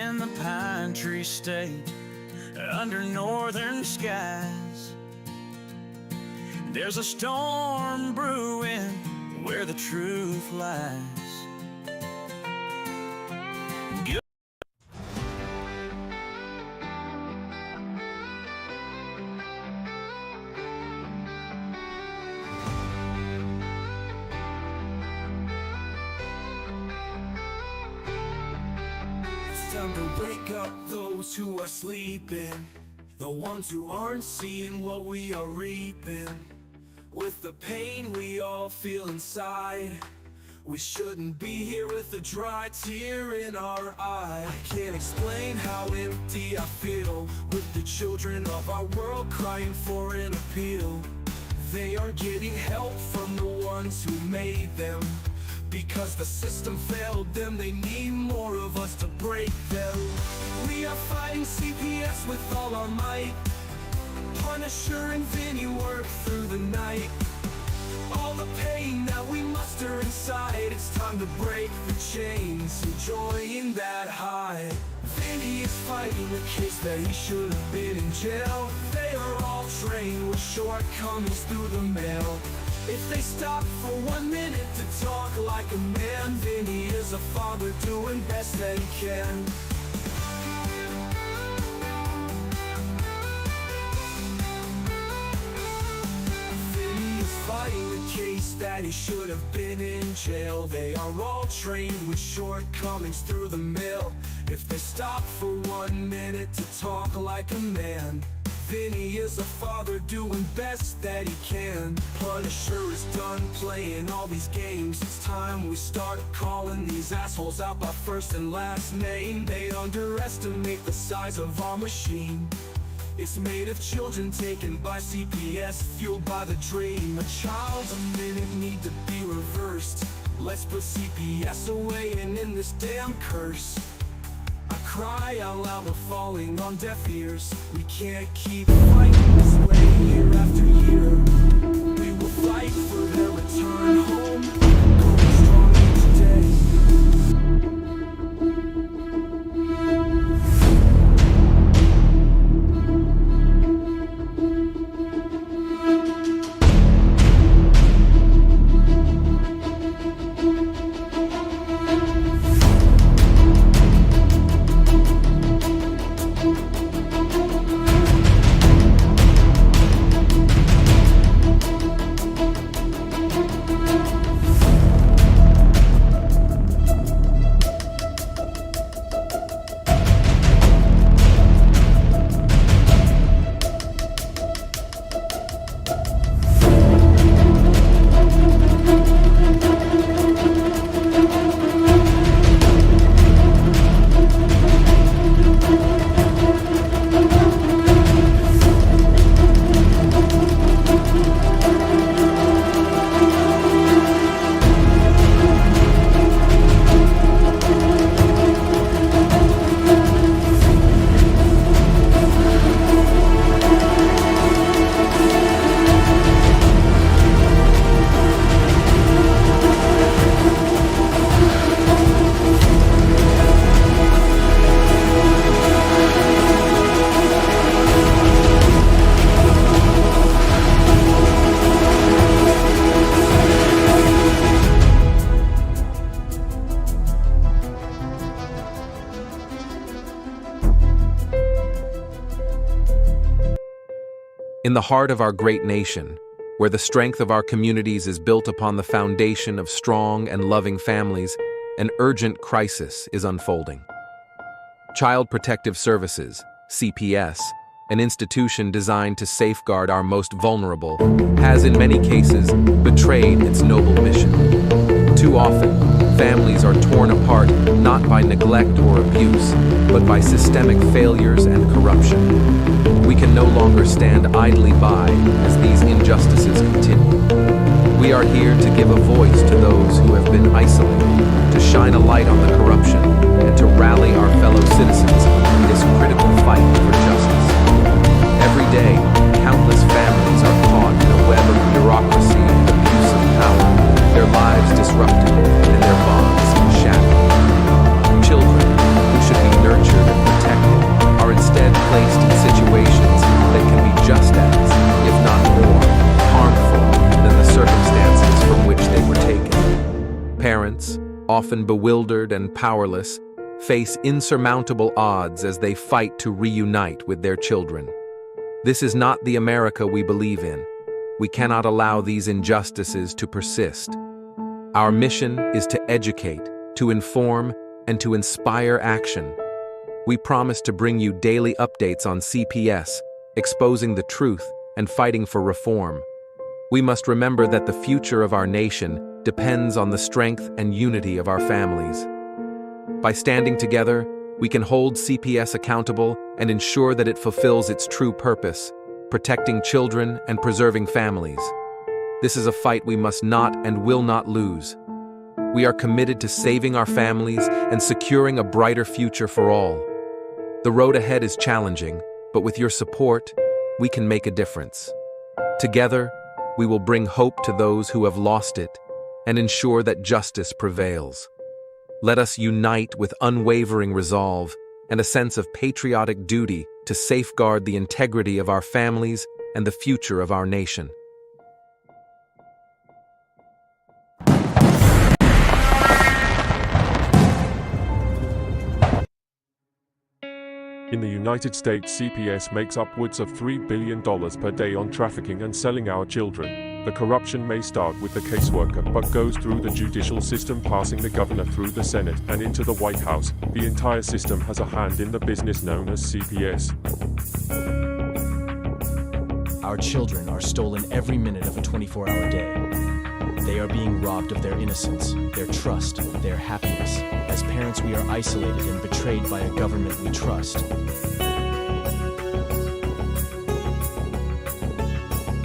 in the pine tree state, under northern skies. There's a storm brewing where the truth lies. Time to wake up those who are sleeping, the ones who aren't seeing what we are reaping. With the pain we all feel inside, we shouldn't be here with a dry tear in our eye. I can't explain how empty I feel, with the children of our world crying for an appeal. They are getting help from the ones who made them. Because the system failed them, they need more of us to break them. We are fighting CPS with all our might. Punisher and Vinny work through the night. All the pain that we muster inside, it's time to break the chains, enjoying that high. Vinny is fighting a case that he should have been in jail. They are all trained with shortcomings through the mail. If they stop for 1 minute to talk like a man, Vinny is a father doing best that he can. Vinny is fighting a case that he should have been in jail. They are all trained with shortcomings through the mail. If they stop for 1 minute to talk like a man, Vinny is a father doing best that he can. Punisher is done playing all these games. It's time we start calling these assholes out by first and last name. They underestimate the size of our machine. It's made of children taken by CPS, fueled by the dream. A child's a minute need to be reversed. Let's put CPS away and end this damn curse. I cry out loud, we're falling on deaf ears. We can't keep fighting this way year after year. We will fight for their return home, going strong each day. In the heart of our great nation, where the strength of our communities is built upon the foundation of strong and loving families, an urgent crisis is unfolding. Child Protective Services, CPS, an institution designed to safeguard our most vulnerable, has in many cases betrayed its noble mission. Too often, families are torn apart not by neglect or abuse, but by systemic failures and corruption. We can no longer stand idly by as these injustices continue. We are here to give a voice to those who have been isolated, to shine a light on the corruption, and to rally our fellow citizens in this critical fight for justice. Every day, countless families are caught in a web of bureaucracy and abuse of power, their lives disrupted and their bonds shattered. Children, who should be nurtured often bewildered and powerless, face insurmountable odds as they fight to reunite with their children. This is not the America we believe in. We cannot allow these injustices to persist. Our mission is to educate, to inform, and to inspire action. We promise to bring you daily updates on CPS, exposing the truth and fighting for reform. We must remember that the future of our nation depends on the strength and unity of our families. By standing together, we can hold CPS accountable and ensure that it fulfills its true purpose, protecting children and preserving families. This is a fight we must not and will not lose. We are committed to saving our families and securing a brighter future for all. The road ahead is challenging, but with your support, we can make a difference. Together, we will bring hope to those who have lost it and ensure that justice prevails. Let us unite with unwavering resolve and a sense of patriotic duty to safeguard the integrity of our families and the future of our nation. In the United States, CPS makes upwards of $3 billion per day on trafficking and selling our children. The corruption may start with the caseworker, but goes through the judicial system, passing the governor through the Senate and into the White House. The entire system has a hand in the business known as CPS. Our children are stolen every minute of a 24-hour day. They are being robbed of their innocence, their trust, their happiness. As parents, we are isolated and betrayed by a government we trust.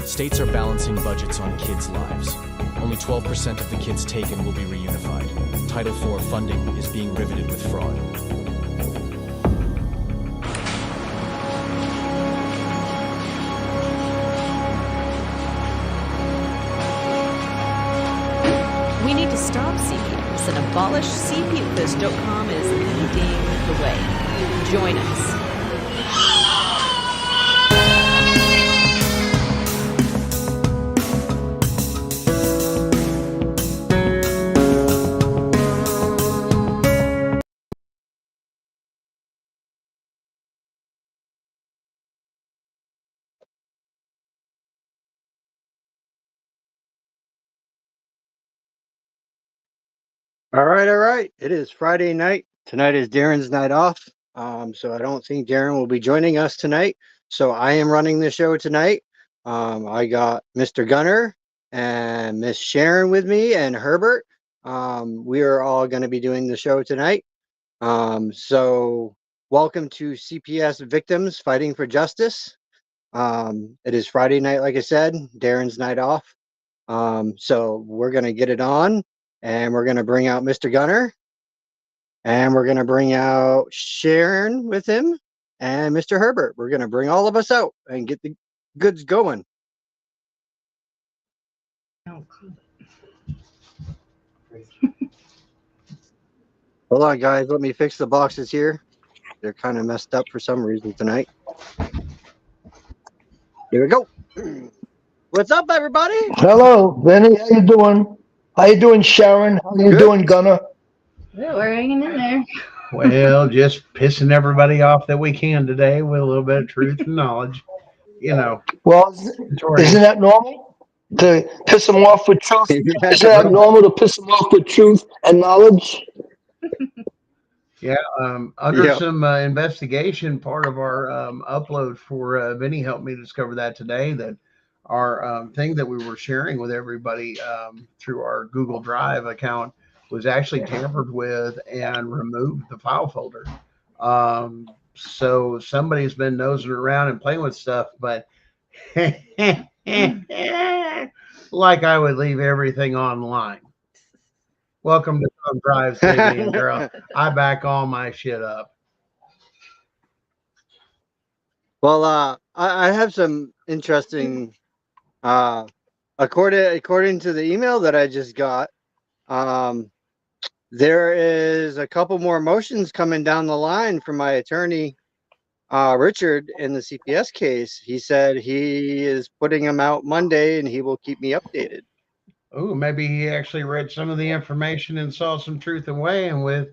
States are balancing budgets on kids' lives. Only 12% of the kids taken will be reunified. Title IV funding is being riveted with fraud. We need to stop CPS and abolish CPS.com is leading the way. Join us. All right, all right. It is Friday night. Tonight is Darren's night off. So I don't think Darren will be joining us tonight. So I am running the show tonight. I got Mr. Gunner and Miss Sharon with me and Herbert. We are all going to be doing the show tonight. So welcome to CPS Victims Fighting for Justice. It is Friday night, like I said, Darren's night off. So we're going to get it on. And we're going to bring out Mr. Gunner. And we're going to bring out Sharon with him and Mr. Herbert. We're going to bring all of us out and get the goods going. Hold on, guys. Let me fix the boxes here. They're kind of messed up for some reason tonight. Here we go. What's up, everybody? Hello, Benny. How you doing? How you doing, Sharon? How you doing, Gunner? Yeah, we're hanging in there. Well, just pissing everybody off that we can today with a little bit of truth and knowledge. You know. Well, isn't that normal to piss them off with truth? Isn't that normal to piss them off with truth and knowledge? Yeah. Under some investigation, part of our upload for Vinny helped me discover that today, that our thing that we were sharing with everybody through our Google Drive account was actually tampered with and removed the file folder. So somebody's been nosing around and playing with stuff, but like I would leave everything online. Welcome to Thumb Drive City, and girl, I back all my shit up. Well, I have some interesting, according to the email that I just got, there is a couple more motions coming down the line from my attorney, Richard, in the CPS case. He said he is putting them out Monday and he will keep me updated. Oh, maybe he actually read some of the information and saw some truth away. And with,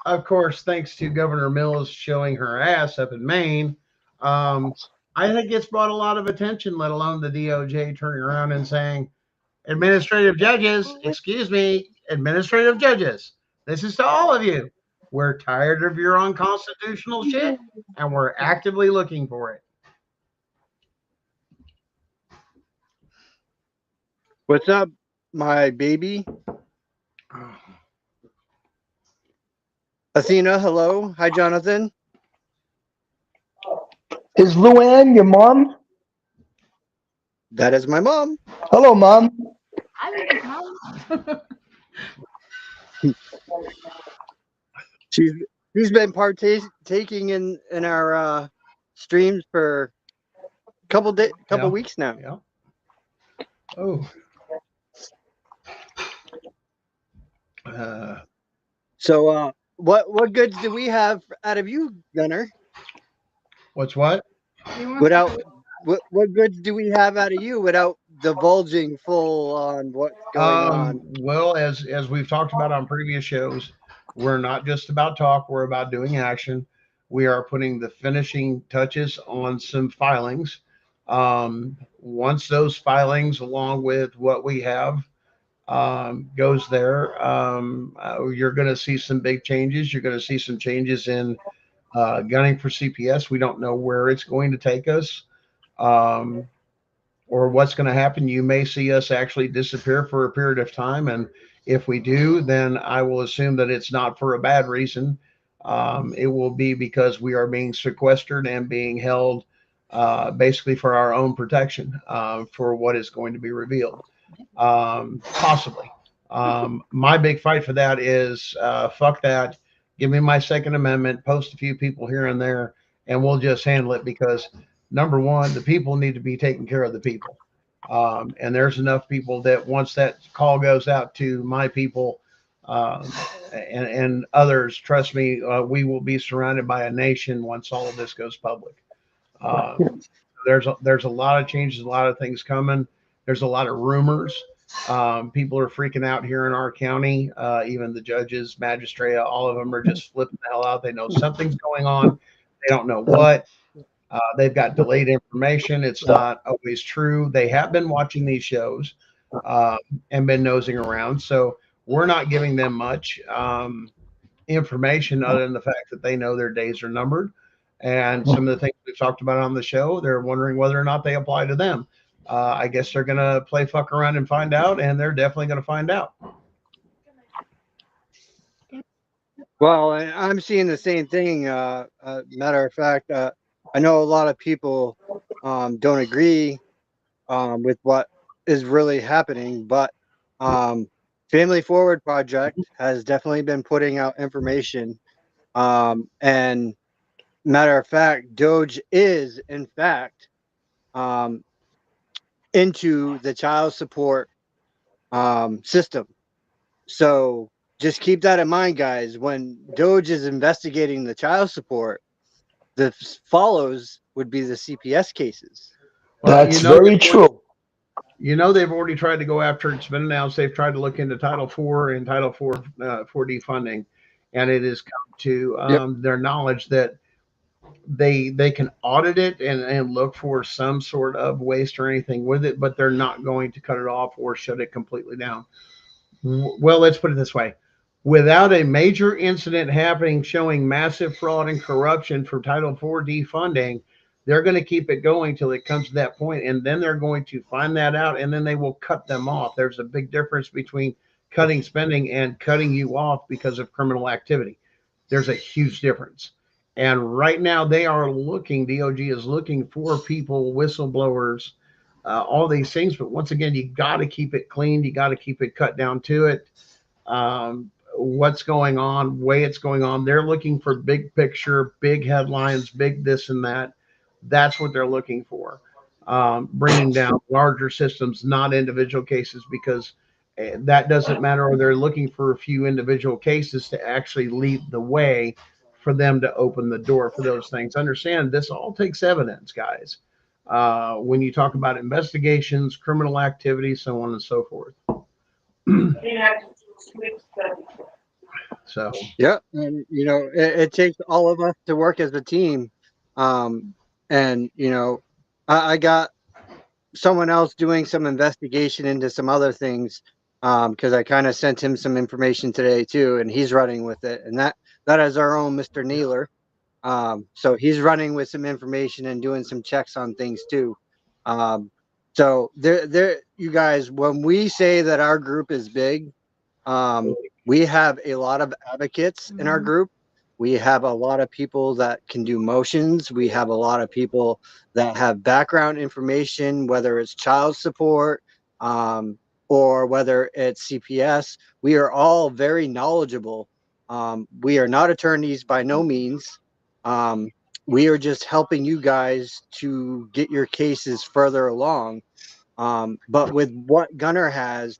of course, thanks to Governor Mills showing her ass up in Maine, um, I think it's brought a lot of attention, let alone the DOJ turning around and saying, administrative judges, excuse me, administrative judges, this is to all of you. We're tired of your unconstitutional shit and we're actively looking for it. What's up, my baby? Athena, hello. Hi, Jonathan. Is Luann your mom? That is my mom. Hello, Mom. She's been partaking in our streams for a couple weeks now. Yeah. Oh. So what goods do we have out of you, Gunner? What's what? Without what goods do we have out of you without divulging full on what's going on? Well, as we've talked about on previous shows, we're not just about talk, we're about doing action. We are putting the finishing touches on some filings. Once those filings, along with what we have, goes there, you're going to see some big changes. You're going to see some changes in gunning for CPS. We don't know where it's going to take us, or what's going to happen. You may see us actually disappear for a period of time. And if we do, then I will assume that it's not for a bad reason. It will be because we are being sequestered and being held basically for our own protection, for what is going to be revealed. Possibly. My big fight for that is fuck that. Give me my Second Amendment, post a few people here and there, and we'll just handle it because number one, the people need to be taking care of the people. And there's enough people that once that call goes out to my people and others, trust me, we will be surrounded by a nation once all of this goes public. There's a lot of changes, a lot of things coming. There's a lot of rumors. People are freaking out here in our county. Even the judges, magistrate, all of them are just flipping the hell out. They know something's going on. They don't know what. They've got delayed information. It's not always true. They have been watching these shows and been nosing around. So we're not giving them much information other than the fact that they know their days are numbered. And some of the things we've talked about on the show, they're wondering whether or not they apply to them. I guess they're going to play fuck around and find out, and they're definitely going to find out. Well, I'm seeing the same thing. Matter of fact, I know a lot of people don't agree with what is really happening, but Family Forward Project has definitely been putting out information. And matter of fact, Doge is, in fact, into the child support system. So just keep that in mind, guys. When Doge is investigating the child support, the follows would be the CPS cases. Well, that's very true. You know, they've already tried to go after, it's been announced, they've tried to look into Title IV and Title IV 4D funding. And it has come to their knowledge that they can audit it and look for some sort of waste or anything with it, but they're not going to cut it off or shut it completely down. Well, let's put it this way. Without a major incident happening showing massive fraud and corruption for Title 4D funding, they're going to keep it going till it comes to that point, and then they're going to find that out, and then they will cut them off. There's a big difference between cutting spending and cutting you off because of criminal activity. There's a huge difference. And right now they are looking, DOG is looking for people, whistleblowers, all these things. But once again, you got to keep it clean. You got to keep it cut down to it. What's going on, way it's going on. They're looking for big picture, big headlines, big this and that. That's what they're looking for. Bringing down larger systems, not individual cases, because that doesn't matter. Or they're looking for a few individual cases to actually lead the way for them to open the door for those things. Understand, this all takes evidence, guys. When you talk about investigations, criminal activity, so on and so forth. So yeah, and it takes all of us to work as a team. And I got someone else doing some investigation into some other things, because I kind of sent him some information today too, and he's running with it. And that is our own Mr. Neeler. So he's running with some information and doing some checks on things too. So there, you guys, when we say that our group is big, we have a lot of advocates in our group. We have a lot of people that can do motions. We have a lot of people that have background information, whether it's child support, or whether it's CPS. We are all very knowledgeable. We are not attorneys by no means. Um, we are just helping you guys to get your cases further along. But with what Gunner has,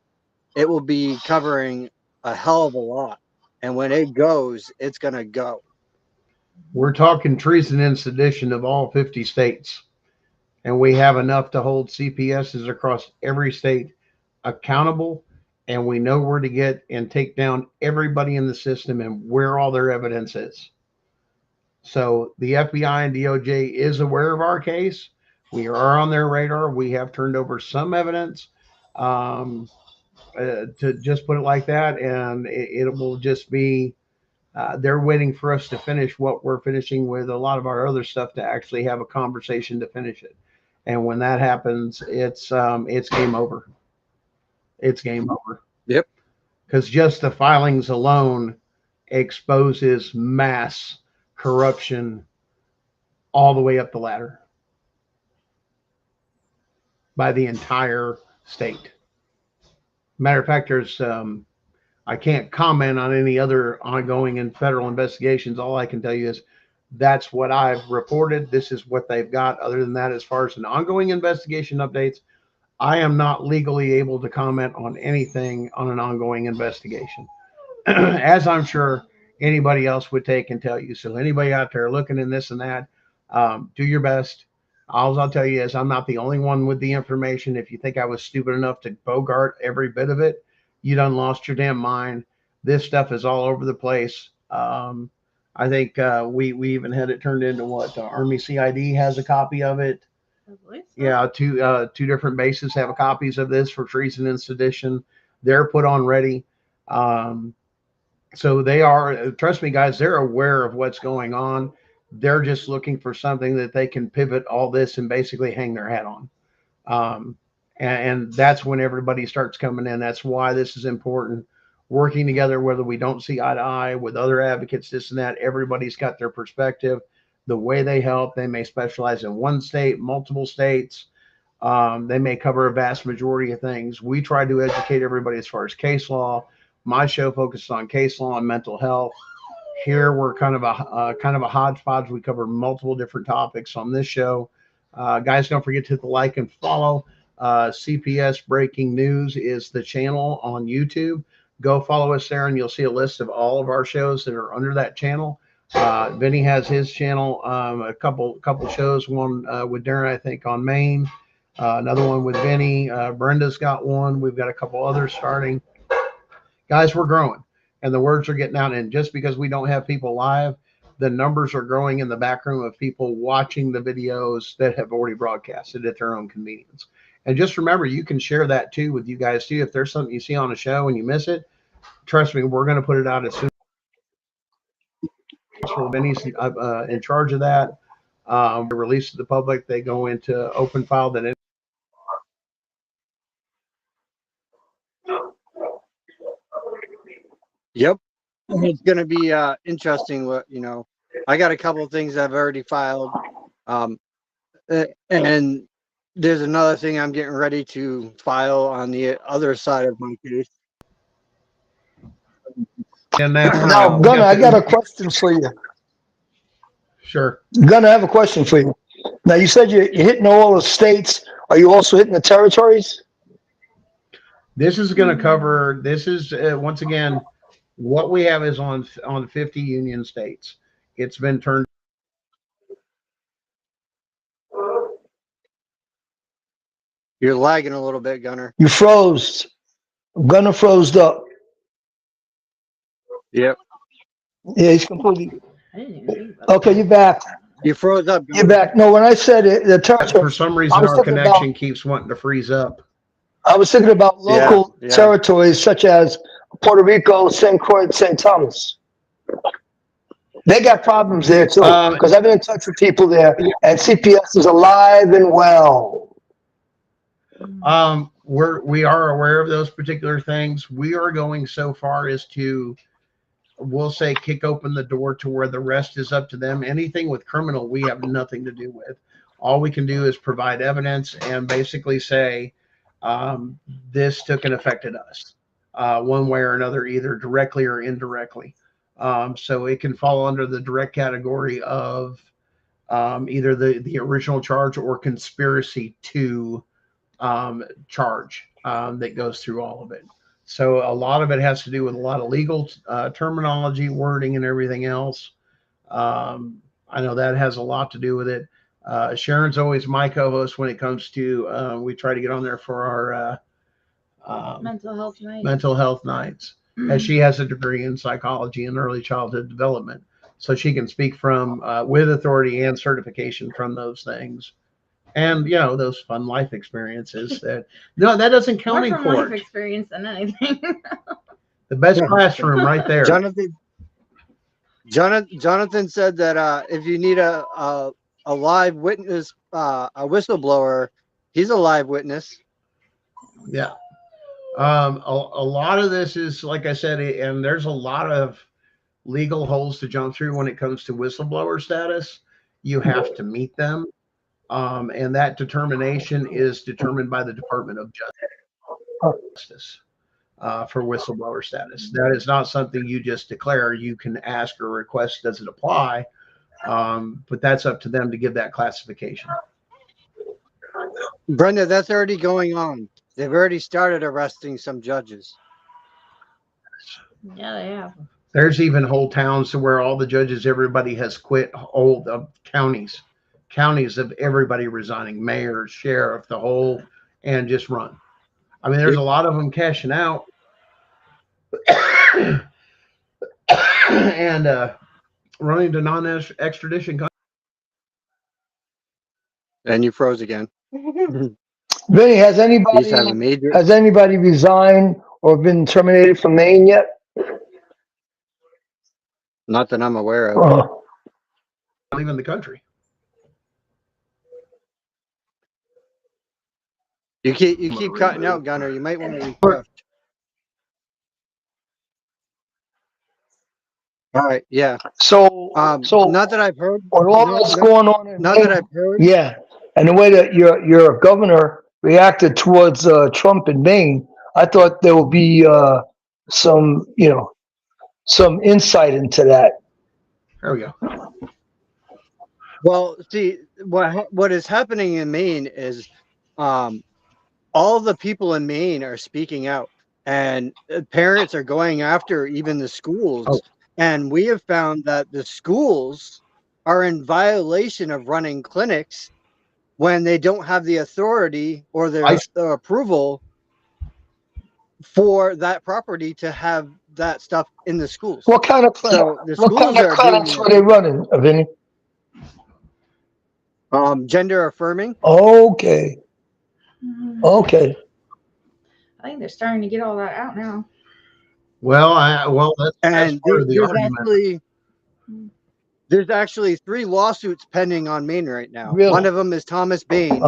it will be covering a hell of a lot. And when it goes, it's going to go. we're talking treason and sedition of all 50 states. And we have enough to hold CPSs across every state accountable. And we know where to get and take down everybody in the system and where all their evidence is. So the FBI and DOJ is aware of our case. We are on their radar. We have turned over some evidence, to just put it like that. And it will just be, they're waiting for us to finish what we're finishing with a lot of our other stuff to actually have a conversation to finish it. And when that happens, it's game over. It's game over. Yep. Because just the filings alone exposes mass corruption all the way up the ladder by the entire state. Matter of fact, there's I can't comment on any other ongoing and federal investigations. All I can tell you is that's what I've reported. This is what they've got. Other than that, as far as an ongoing investigation updates, I am not legally able to comment on anything on an ongoing investigation, as I'm sure anybody else would take and tell you. So anybody out there looking in this and that, do your best. All I'll tell you is I'm not the only one with the information. If you think I was stupid enough to bogart every bit of it, you done lost your damn mind. This stuff is all over the place. I think we even had it turned into what Army CID has a copy of it. Yeah, two different bases have copies of this for treason and sedition. They're put on ready. So they are, trust me, guys, they're aware of what's going on. They're just looking for something that they can pivot all this and basically hang their hat on. And that's when everybody starts coming in. That's why this is important. Working together, whether we don't see eye to eye with other advocates, this and that, everybody's got their perspective, the way they help. They may specialize in one state, multiple states. They may cover a vast majority of things. We try to educate everybody as far as case law. My show focuses on case law and mental health. Here we're kind of a hodgepodge. We cover multiple different topics on this show. Guys, don't forget to hit the like and follow. CPS Breaking News is the channel on YouTube. Go follow us there, and you'll see a list of all of our shows that are under that channel. Vinny has his channel, a couple shows, one with Darren, I think, on Maine, another one with Vinny. Brenda's got one. We've got a couple others starting. Guys, we're growing, and the words are getting out. And just because we don't have people live, the numbers are growing in the back room of people watching the videos that have already broadcasted at their own convenience. And just remember, you can share that too with you guys too. If there's something you see on a show and you miss it, trust me, we're going to put it out as soon as possible. Vinny's in charge of that. Release to the public. They go into open file that. Yep. It's going to be interesting. I got a couple of things I've already filed. And there's another thing I'm getting ready to file on the other side of my case. And that's Now, Gunnar, I got a question for you. Sure. Gunnar, I have a question for you. Now, you said you're hitting all the states. Are you also hitting the territories? This is going to cover. This is once again, what we have is on 50 union states. It's been turned. You're lagging a little bit, Gunnar. You froze. Gunner froze up. Yep. Yeah, he's completely. I didn't even think about Okay, you're back. You froze up, You're Gunner. back. No, when I said it, the For territory, some I reason, was our thinking about. connection keeps wanting to freeze up. I was thinking about Yeah. local Yeah. territories such as Puerto Rico, St. Croix, St. Thomas. They got problems there too, because I've been in touch with people there, and CPS is alive and well. We are aware of those particular things. We are going so far as to, we'll say, kick open the door to where the rest is up to them. Anything with criminal, we have nothing to do with. All we can do is provide evidence and basically say, this took and affected us one way or another, either directly or indirectly. So it can fall under the direct category of either the original charge or conspiracy to charge that goes through all of it. So a lot of it has to do with a lot of legal terminology, wording, and everything else. I know that has a lot to do with it. Sharon's always my co-host when it comes to, we try to get on there for our mental health night. mental health nights, as she has a degree in psychology and early childhood development. So she can speak from with authority and certification from those things. And those fun life experiences that that doesn't count More in from life court. experience than anything. The best classroom right there. Jonathan said that if you need a live witness, a whistleblower, he's a live witness. Yeah. A lot of this is, like I said, and there's a lot of legal holes to jump through when it comes to whistleblower status. You have to meet them. And that determination is determined by the Department of Justice for whistleblower status. That is not something you just declare. You can ask or request, does it apply? But that's up to them to give that classification. Brenda, that's already going on. They've already started arresting some judges. Yeah, they have. There's even whole towns to where all the judges, everybody has quit. All the counties of everybody resigning, mayor, sheriff, the whole, and just run. I mean, there's a lot of them cashing out and running to non-extradition countries. And you froze again. Vinny, has He's having major. anybody resigned or been terminated from Maine yet? Not that I'm aware of. Leaving the country. You keep cutting out, Gunner. You might want to refresh. All right, yeah. So not that I've heard. With all that's going on in Not Maine, that I've heard. yeah, and the way that your governor reacted towards Trump in Maine, I thought there would be some insight into that. There we go. Well, see, what is happening in Maine is all the people in Maine are speaking out, and parents are going after even the schools. Oh. And we have found that the schools are in violation of running clinics when they don't have the authority or the approval for that property to have that stuff in the schools. What kind of clinic? So the What kind of clinics were they running, Vinny? Gender affirming. Okay. I think they're starting to get all that out now. Well, that's part of the argument. There's actually 3 lawsuits pending on Maine right now. Really? One of them is Thomas Bain.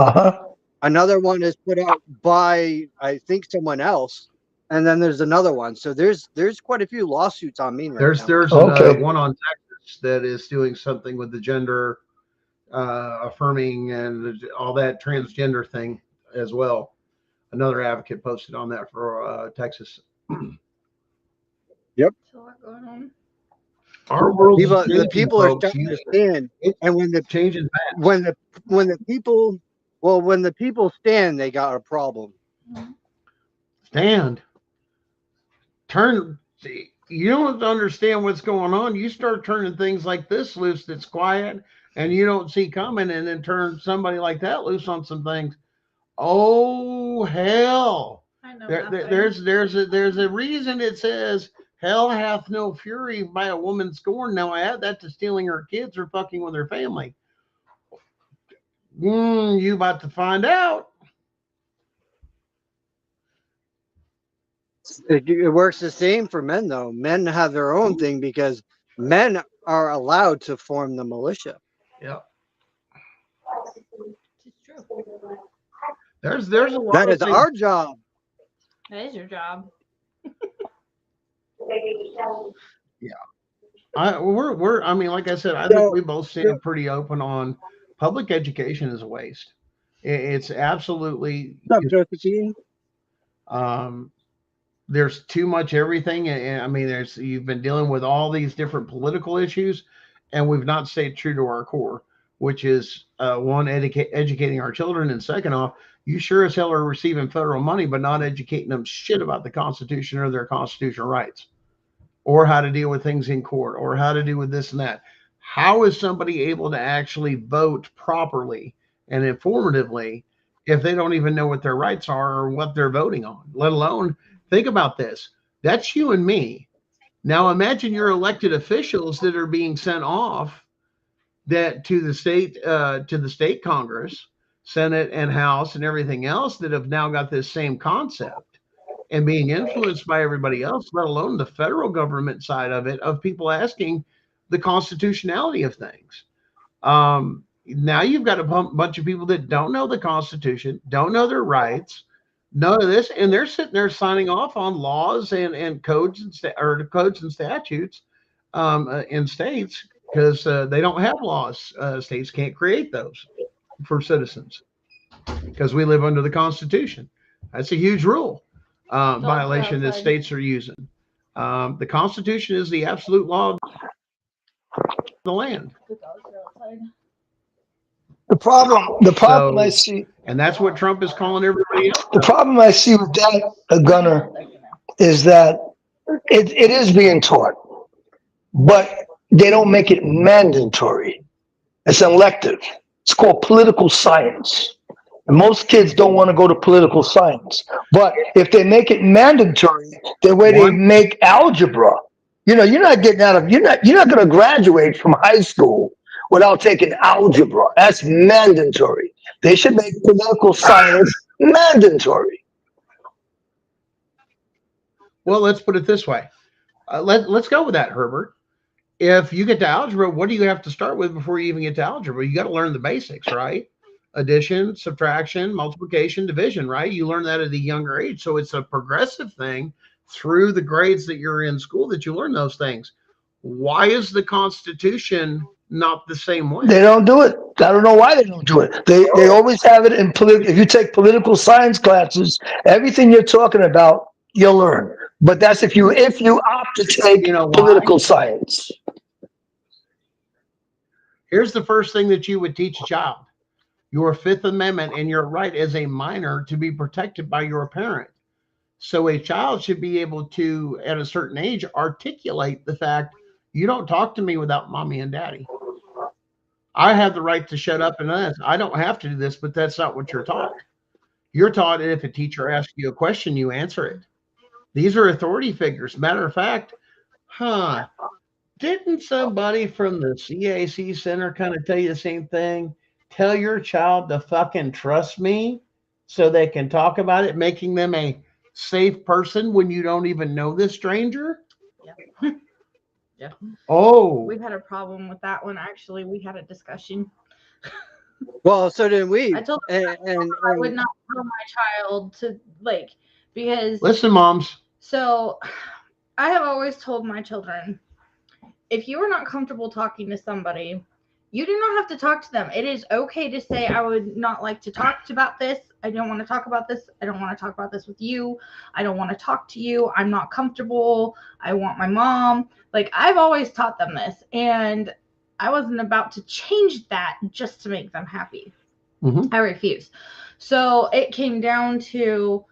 Another one is put out by, I think, someone else, and then there's another one. So there's quite a few lawsuits on Maine right now. There's one on Texas that is doing something with the gender affirming and all that transgender thing as well. Another advocate posted on that for Texas. Yep. There's a lot going on. Our world, the people are starting to stand, and when the changes fast. when the people stand, they got a problem. Stand. Turn. You don't understand what's going on. You start turning things like this loose that's quiet and you don't see coming, and then turn somebody like that loose on some things. Oh hell! I know There's a reason it says hell hath no fury by a woman scorned. Now I add that to stealing her kids or fucking with her family. You about to find out. It works the same for men, though. Men have their own thing because men are allowed to form the militia. Yep. It's true. There's a lot That of is things. our job. That is your job. I mean, like I said, I think we both stand pretty open on public education is a waste. It's absolutely. What's up, Josephine? There's too much everything, and I mean, you've been dealing with all these different political issues, and we've not stayed true to our core, which is one, educating our children, and second off, you sure as hell are receiving federal money, but not educating them shit about the Constitution or their constitutional rights, or how to deal with things in court, or how to deal with this and that. How is somebody able to actually vote properly and informatively if they don't even know what their rights are or what they're voting on, let alone think about this. That's you and me. Now imagine your elected officials that are being sent off that to the state Congress, Senate, and House, and everything else that have now got this same concept and being influenced by everybody else, let alone the federal government side of it, of people asking the constitutionality of things. Now you've got a bunch of people that don't know the Constitution, don't know their rights, none of this, and they're sitting there signing off on laws and codes codes and statutes in states because they don't have laws. States can't create those for citizens because we live under the Constitution. That's a huge rule violation that states are using. The Constitution is the absolute law of the land. The problem I see, and that's what Trump is calling everybody else. the problem I see with that, Gunner, is that it is being taught, but they don't make it mandatory. It's elective. It's called political science. And most kids don't want to go to political science. But if they make it mandatory, the way they make algebra, you're not getting you're not going to graduate from high school without taking algebra. That's mandatory. They should make political science mandatory. Well, let's put it this way. Let's go with that, Herbert. If you get to algebra, what do you have to start with before you even get to algebra? You got to learn the basics, right? Addition, subtraction, multiplication, division, right? You learn that at a younger age. So it's a progressive thing through the grades that you're in school that you learn those things. Why is the Constitution not the same way? They don't do it. I don't know why they don't do it. They always have it in if you take political science classes, everything you're talking about, you'll learn. But that's if you opt to take political science. Here's the first thing that you would teach a child. Your Fifth Amendment and your right as a minor to be protected by your parent. So a child should be able to, at a certain age, articulate the fact, you don't talk to me without mommy and daddy. I have the right to shut up and ask. I don't have to do this, but that's not what you're taught. You're taught that if a teacher asks you a question, you answer it. These are authority figures. Matter of fact, didn't somebody from the CAC Center kind of tell you the same thing? Tell your child to fucking trust me so they can talk about it, making them a safe person when you don't even know this stranger? Yeah. Yeah. Oh. We've had a problem with that one. Actually, we had a discussion. Well, so did we. I told them I would not tell my child to, because... Listen, moms. So, I have always told my children, if you are not comfortable talking to somebody, you do not have to talk to them. It is okay to say, I would not like to talk about this. I don't want to talk about this. I don't want to talk about this with you. I don't want to talk to you. I'm not comfortable. I want my mom. I've always taught them this. And I wasn't about to change that just to make them happy. Mm-hmm. I refuse. So it came down to,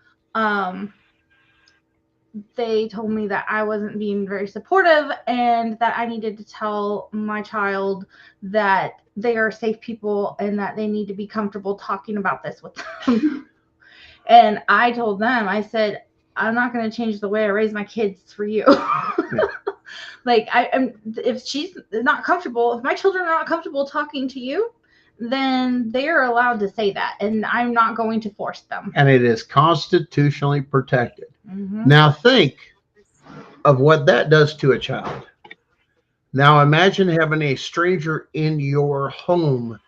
they told me that I wasn't being very supportive and that I needed to tell my child that they are safe people and that they need to be comfortable talking about this with them. And I told them, I said, I'm not going to change the way I raise my kids for you. Like, if she's not comfortable, if my children are not comfortable talking to you, then they are allowed to say that, and I'm not going to force them. And it is constitutionally protected. Mm-hmm. Now think of what that does to a child. Now imagine having a stranger in your home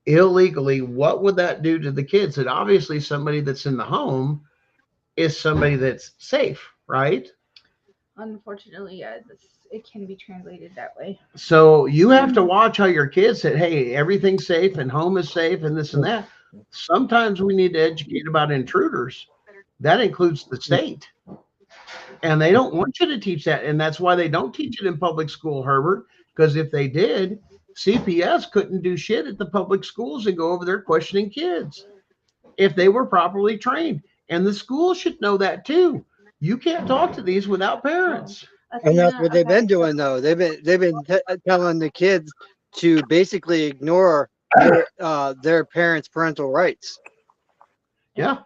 illegally. What would that do to the kids? And obviously somebody that's in the home is somebody that's safe, right? Unfortunately, yeah, it can be translated that way. So you have to watch how your kids say, hey, everything's safe and home is safe and this and that. Sometimes we need to educate about intruders. That includes the state. And they don't want you to teach that. And that's why they don't teach it in public school, Herbert, because if they did, CPS couldn't do shit at the public schools and go over there questioning kids if they were properly trained. And the school should know that too. You can't talk to these without parents. And that's what they've been doing, though. They've been telling the kids to basically ignore their parents' parental rights. Yeah.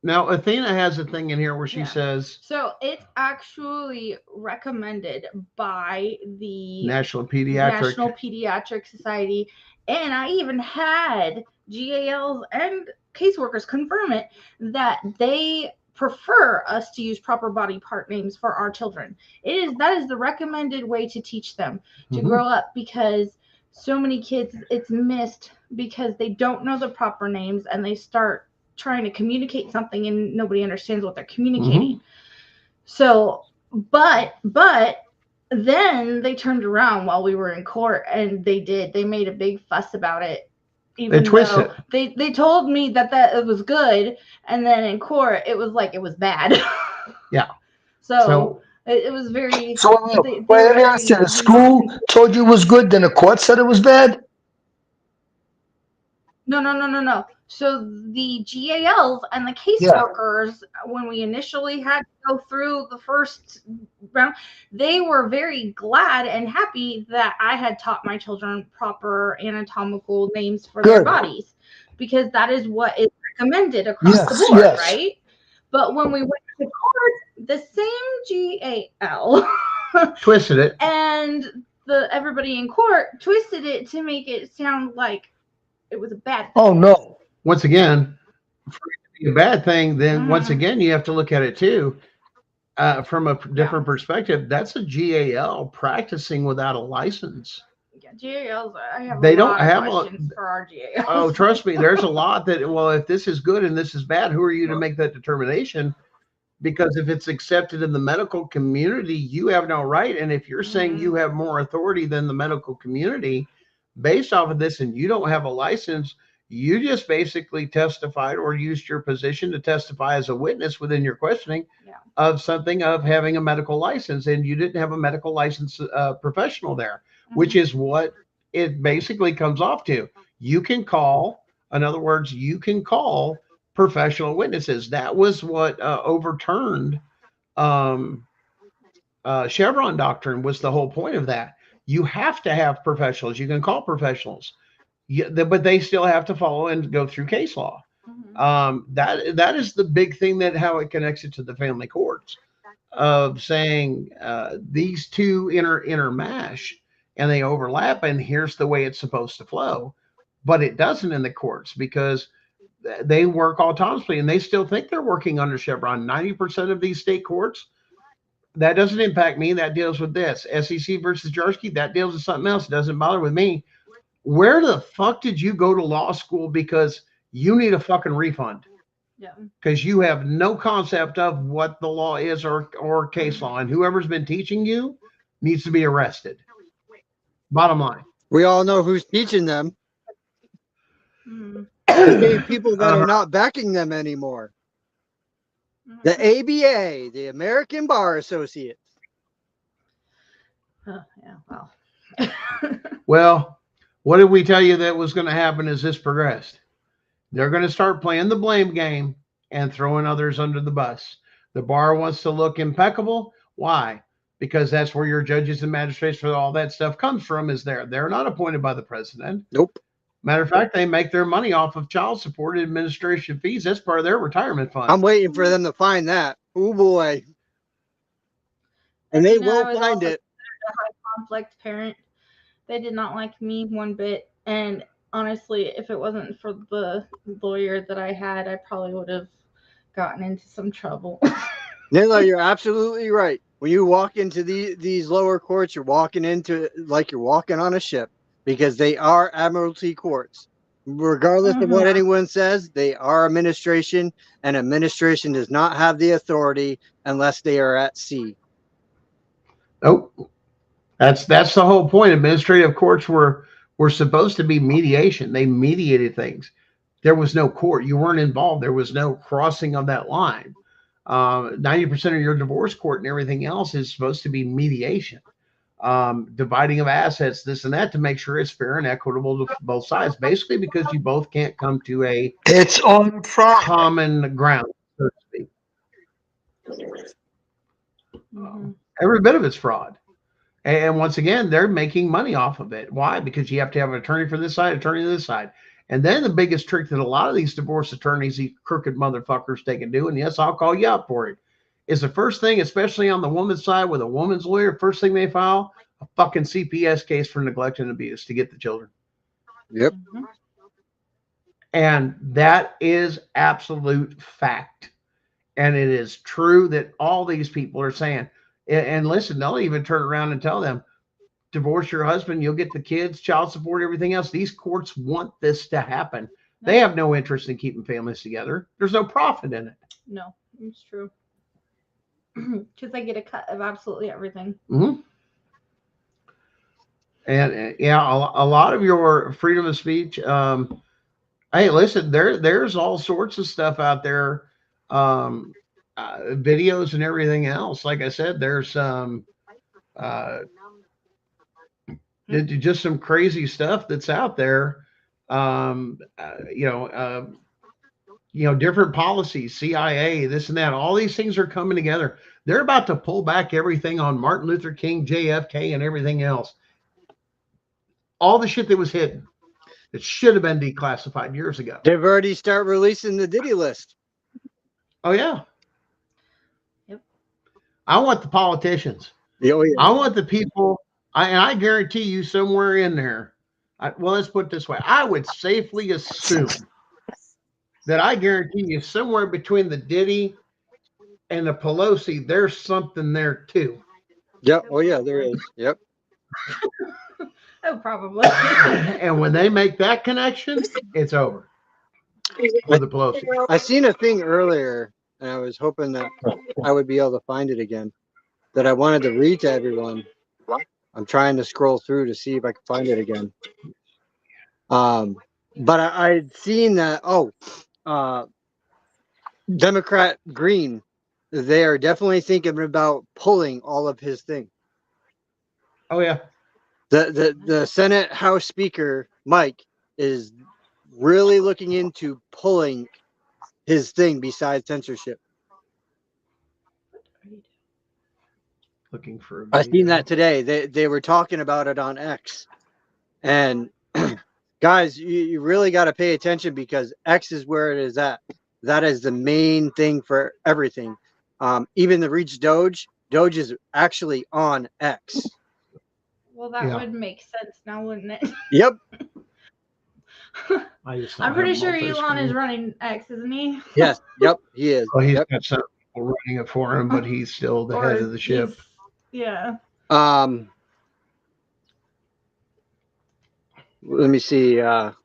Now, Athena has a thing in here where she says, so it's actually recommended by the National Pediatric Society, and I even had GALs and caseworkers confirm it, that they prefer us to use proper body part names for our children. That is the recommended way to teach them to grow up, because so many kids, it's missed because they don't know the proper names and they start trying to communicate something and nobody understands what they're communicating. So, but then they turned around while we were in court, and they made a big fuss about it. Even though they told me that it was good, and then in court it was like it was bad. Yeah. So it was very. So wait, let me ask you: the school told you it was good, then the court said it was bad? No. So the GALs and the caseworkers, when we initially had to go through the first round, they were very glad and happy that I had taught my children proper anatomical names for their bodies, because that is what is recommended across the board, right? But when we went to court, the same GAL twisted it, and everybody in court twisted it to make it sound like it was a bad thing. Oh no. Once again, for it to be a bad thing, then once again you have to look at it too from a different perspective. That's a GAL practicing without a license. Yeah, GALs, I have they a don't lot have of questions for our GALs. Oh, trust me, there's a lot that, well, if this is good and this is bad, who are you to make that determination? Because if it's accepted in the medical community, you have no right. And if you're saying you have more authority than the medical community based off of this, and you don't have a license, you just basically testified or used your position to testify as a witness within your questioning of something of having a medical license, and you didn't have a medical license professional there, which is what it basically comes off to. You can call, in other words, you can call professional witnesses. That was what overturned Chevron doctrine, was the whole point of that. You have to have professionals. You can call professionals. But they still have to follow and go through case law. That is the big thing, that how it connects it to the family courts, of saying these two intermash and they overlap, and here's the way it's supposed to flow. But it doesn't in the courts, because they work autonomously and they still think they're working under Chevron. 90% of these state courts, that doesn't impact me. That deals with this. SEC versus Jarsky, that deals with something else. It doesn't bother with me. Where the fuck did you go to law school because you need a fucking refund? Yeah. Because you have no concept of what the law is or case law, and whoever's been teaching you needs to be arrested. Bottom line. We all know who's teaching them. The people that are not backing them anymore. The ABA, the American Bar Associates. Yeah, well. Well, what did we tell you that was going to happen as this progressed? They're going to start playing the blame game and throwing others under the bus. The bar wants to look impeccable. Why? Because that's where your judges and magistrates for all that stuff comes from, is there. They're not appointed by the president. Nope. Matter of fact, they make their money off of child support and administration fees. That's part of their retirement fund. I'm waiting for them to find that. Oh boy. And they will I was find also it. a high conflict parent. They did not like me one bit. And honestly, if it wasn't for the lawyer that I had, I probably would have gotten into some trouble. No, you're absolutely right. When you walk into these lower courts, you're walking into like you're walking on a ship because they are admiralty courts. Regardless of what anyone says, they are administration, and administration does not have the authority unless they are at sea. Nope. That's the whole point. Administrative courts were supposed to be mediation. They mediated things. There was no court. You weren't involved. There was no crossing of that line. 90% of your divorce court and everything else is supposed to be mediation, dividing of assets, this and that, to make sure it's fair and equitable to both sides. Basically, because you both can't come to a common ground, so to speak. Every bit of it's fraud. And once again, they're making money off of it. Why? Because you have to have an attorney for this side, attorney to this side. And then the biggest trick that a lot of these divorce attorneys, these crooked motherfuckers, they can do, and yes, I'll call you out for it, is the first thing, especially on the woman's side with a woman's lawyer, first thing they file, a fucking CPS case for neglect and abuse to get the children. Yep. And that is absolute fact. And it is true that all these people are saying, and listen, they'll even turn around and tell them, divorce your husband, you'll get the kids, child support, everything else. These courts want this to happen. They have no interest in keeping families together. There's no profit in it. No, it's true. Because they get a cut of absolutely everything. Mm-hmm. And yeah, a lot of your freedom of speech. Hey, listen, there's all sorts of stuff out there, videos and everything else. Like I said, there's just some crazy stuff that's out there. Different policies, CIA, this and that. All these things are coming together. They're about to pull back everything on Martin Luther King, JFK, and everything else. All the shit that was hidden. It should have been declassified years ago. They've already started releasing the Diddy list. Oh, yeah. Yep. I want the politicians. Oh, yeah. I want the people. And I guarantee you somewhere in there, well, let's put it this way. I would safely assume that I guarantee you somewhere between the Diddy and the Pelosi, there's something there too. Yep. Oh, yeah, there is. Yep. Oh, probably. And when they make that connection, it's over for the Pelosi. I seen a thing earlier, and I was hoping that I would be able to find it again, that I wanted to read to everyone. I'm trying to scroll through to see if I can find it again. But I'd seen that, Democrat Green, they are definitely thinking about pulling all of his thing. Oh, yeah. The Senate House Speaker, Mike, is really looking into pulling his thing besides censorship. Looking for I seen that today. They were talking about it on X. And guys, you really got to pay attention because X is where it is at. That is the main thing for everything. Even the Reach Doge is actually on X. Well, that would make sense now, wouldn't it? Yep. I'm pretty sure Elon is running X, isn't he? Yes. Yep. He is. Well, he's got some people running it for him, but he's still the head of the ship. Yeah. Let me see. What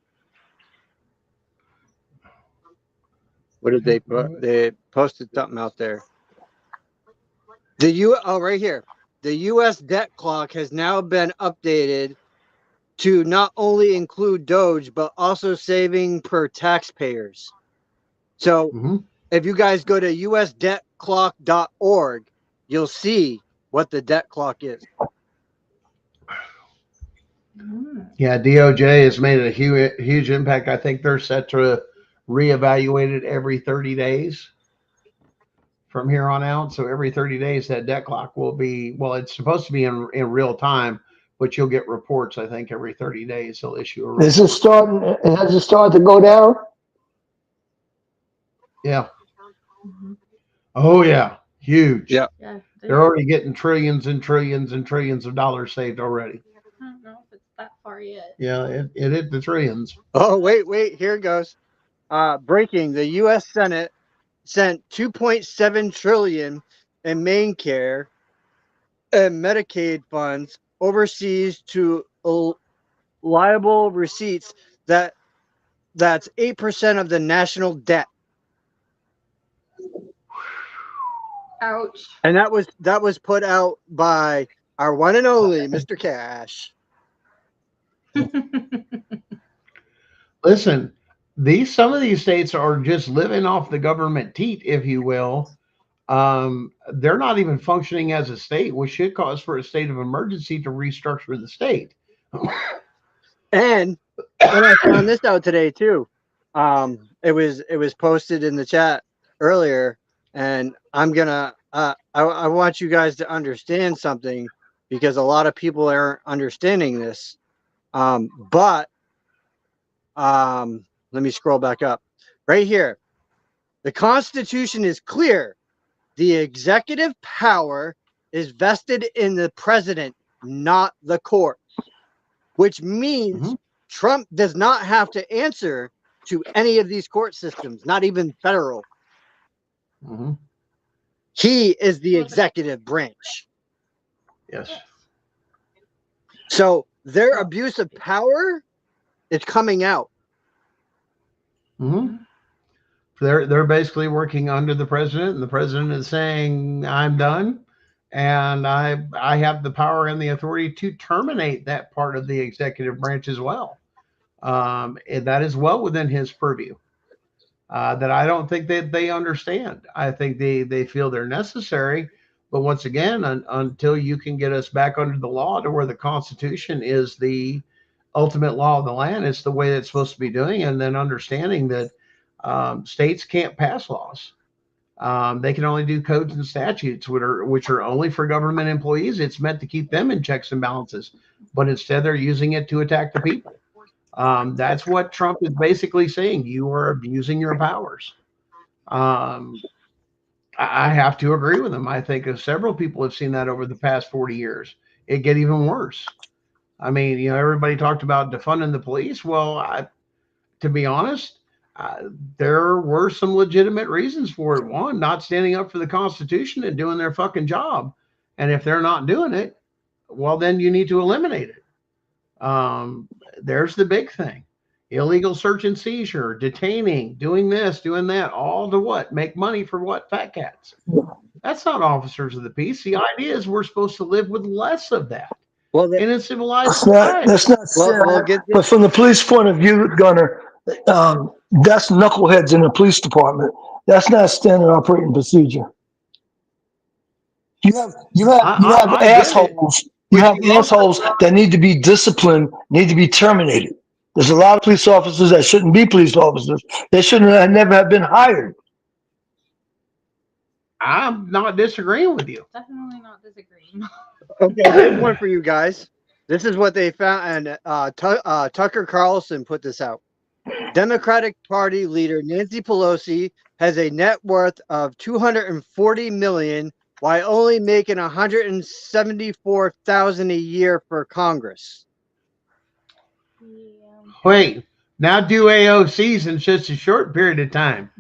did they put? They posted something out there. Right here. The U.S. debt clock has now been updated to not only include Doge, but also saving per taxpayers. So if you guys go to usdebtclock.org, you'll see what the debt clock is. Yeah, DOJ has made a huge impact. I think they're set to reevaluate it every 30 days from here on out. So every 30 days, that debt clock will be, well, it's supposed to be in real time, but you'll get reports. I think every 30 days they'll issue a report. Is it starting? Has it started to go down? Yeah. Oh yeah, huge. Yeah. Yeah. They're already getting trillions and trillions and trillions of dollars saved already. I don't know if it's that far yet. Yeah, it hit the trillions. Oh, wait, here it goes. Breaking: the U.S. Senate sent 2.7 trillion in main care and Medicaid funds overseas to liable receipts. That's 8% of the national debt. Ouch. And that was put out by our one and only Mr. Cash. Listen, some of these states are just living off the government teat, if you will. They're not even functioning as a state, which should cause for a state of emergency to restructure the state. And I found this out today too. It was posted in the chat earlier, and I'm gonna I want you guys to understand something, because a lot of people aren't understanding this. But let me scroll back up. Right here, the Constitution is clear. The executive power is vested in the president, not the courts, which means Trump does not have to answer to any of these court systems, not even federal. He is the executive branch. Yes. So their abuse of power is coming out. They're basically working under the president, and the president is saying, "I'm done, and I have the power and the authority to terminate that part of the executive branch as well." And that is well within his purview. That I don't think that they understand. I think they feel they're necessary, but once again, until you can get us back under the law to where the Constitution is the ultimate law of the land, it's the way it's supposed to be doing, and then understanding that states can't pass laws. They can only do codes and statutes, which are only for government employees. It's meant to keep them in checks and balances, but instead they're using it to attack the people. That's what Trump is basically saying. You are abusing your powers. I have to agree with him. I think several people have seen that over the past 40 years. It get even worse. I mean, everybody talked about defunding the police. Well, to be honest, there were some legitimate reasons for it. One, not standing up for the Constitution and doing their fucking job. And if they're not doing it, well, then you need to eliminate it. There's the big thing: illegal search and seizure, detaining, doing this, doing that, all to what? Make money for what? Fat cats. That's not officers of the peace. The idea is we're supposed to live with less of that. Well, in a civilized society. That's not but from the police point of view, Gunner, that's knuckleheads in the police department. That's not standard operating procedure. You have assholes. You have assholes that need to be disciplined, need to be terminated. There's a lot of police officers that shouldn't be police officers. They shouldn't have never have been hired. I'm not disagreeing with you. Definitely not disagreeing. Okay, here's one for you guys. This is what they found, and Tucker Carlson put this out. Democratic Party leader Nancy Pelosi has a net worth of $240 million, while only making $174,000 a year for Congress. Wait, now do AOCs in just a short period of time.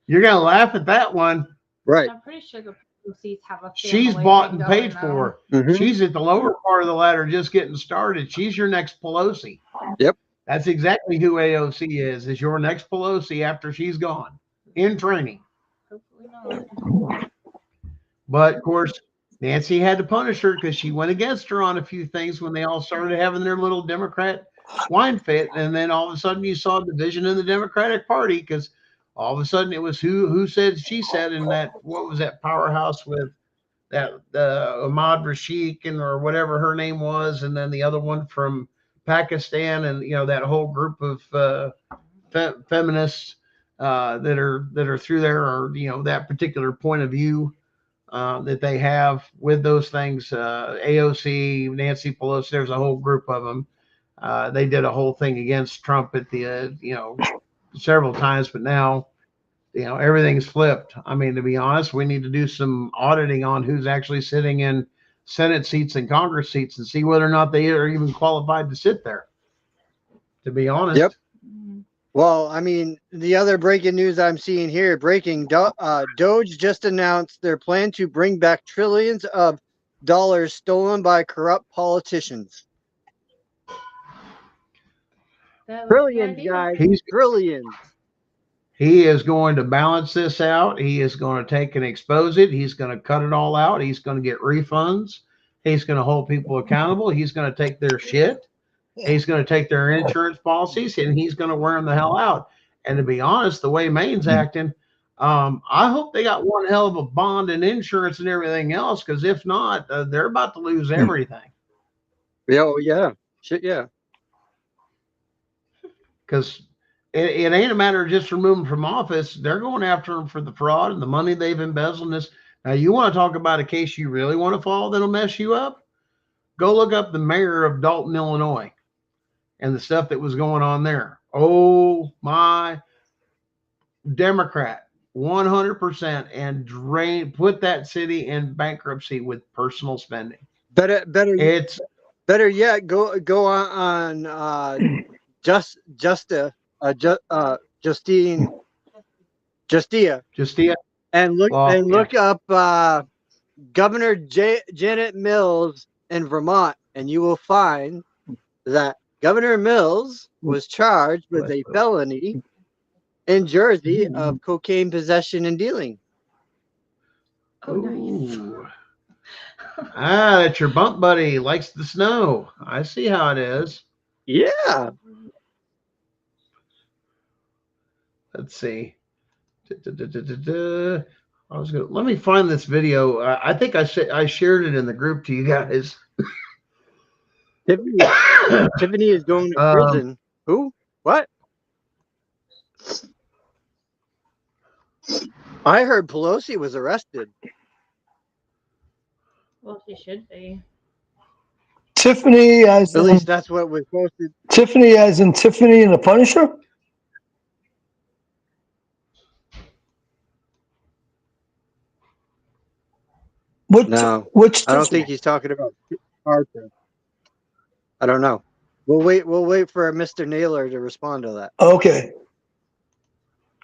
You're gonna laugh at that one, right? I'm pretty sure the POCs have a. She's bought and paid for. She's at the lower part of the ladder, just getting started. She's your next Pelosi. Yep, that's exactly who AOC is. Is your next Pelosi after she's gone in training. Hopefully not. But of course, Nancy had to punish her because she went against her on a few things when they all started having their little Democrat wine fit, and then all of a sudden you saw division in the Democratic Party because all of a sudden it was who said she said in that, what was that powerhouse with that Ahmad Rashid or whatever her name was, and then the other one from Pakistan, and that whole group of feminists that are through there, or that particular point of view. that they have with those things. AOC, Nancy Pelosi, there's a whole group of them. They did a whole thing against Trump at the, several times, but now, everything's flipped. I mean, to be honest, we need to do some auditing on who's actually sitting in Senate seats and Congress seats and see whether or not they are even qualified to sit there, to be honest. Yep. Well, I mean, the other breaking news I'm seeing here, Doge just announced their plan to bring back trillions of dollars stolen by corrupt politicians. Trillions, guys. Trillions. He is going to balance this out. He is going to take and expose it. He's going to cut it all out. He's going to get refunds. He's going to hold people accountable. He's going to take their shit. He's going to take their insurance policies, and he's going to wear them the hell out. And to be honest, the way Maine's acting, I hope they got one hell of a bond and insurance and everything else, because if not, they're about to lose everything. Yeah. Shit, yeah. Because it ain't a matter of just removing from office. They're going after them for the fraud and the money they've embezzled in this. Now, you want to talk about a case you really want to follow that'll mess you up? Go look up the mayor of Dalton, Illinois, and the stuff that was going on there. Oh, my. Democrat, 100%, and put that city in bankruptcy with personal spending. Better yet, go on Justia, and look up Governor Janet Mills in Vermont, and you will find that Governor Mills was charged with a felony in Jersey of cocaine possession and dealing. Oh, nice. That's your bump buddy. Likes the snow. I see how it is. Yeah. Let's see. Let me find this video. I think I shared it in the group to you guys. Tiffany is going to prison. Who? What? I heard Pelosi was arrested. Well, she should be. Tiffany, as at least that's what was posted. Tiffany, as in Tiffany and the Punisher. No, which I don't think he's talking about Arthur. I don't know. We'll wait for Mr. Naylor to respond to that. Okay.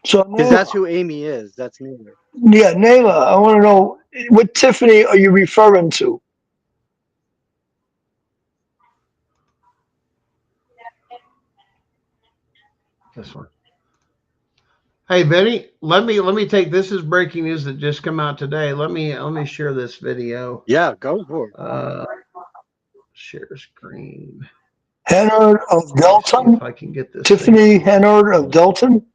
So because that's who Amy is. That's Naylor. Yeah, Naylor. I want to know, what Tiffany are you referring to? This one. Hey, Benny, let me take this as breaking news that just come out today. Let me share this video. Yeah, go for it. Share screen. Hennard of Dalton. If I can get this. Tiffany Hennard of Dalton.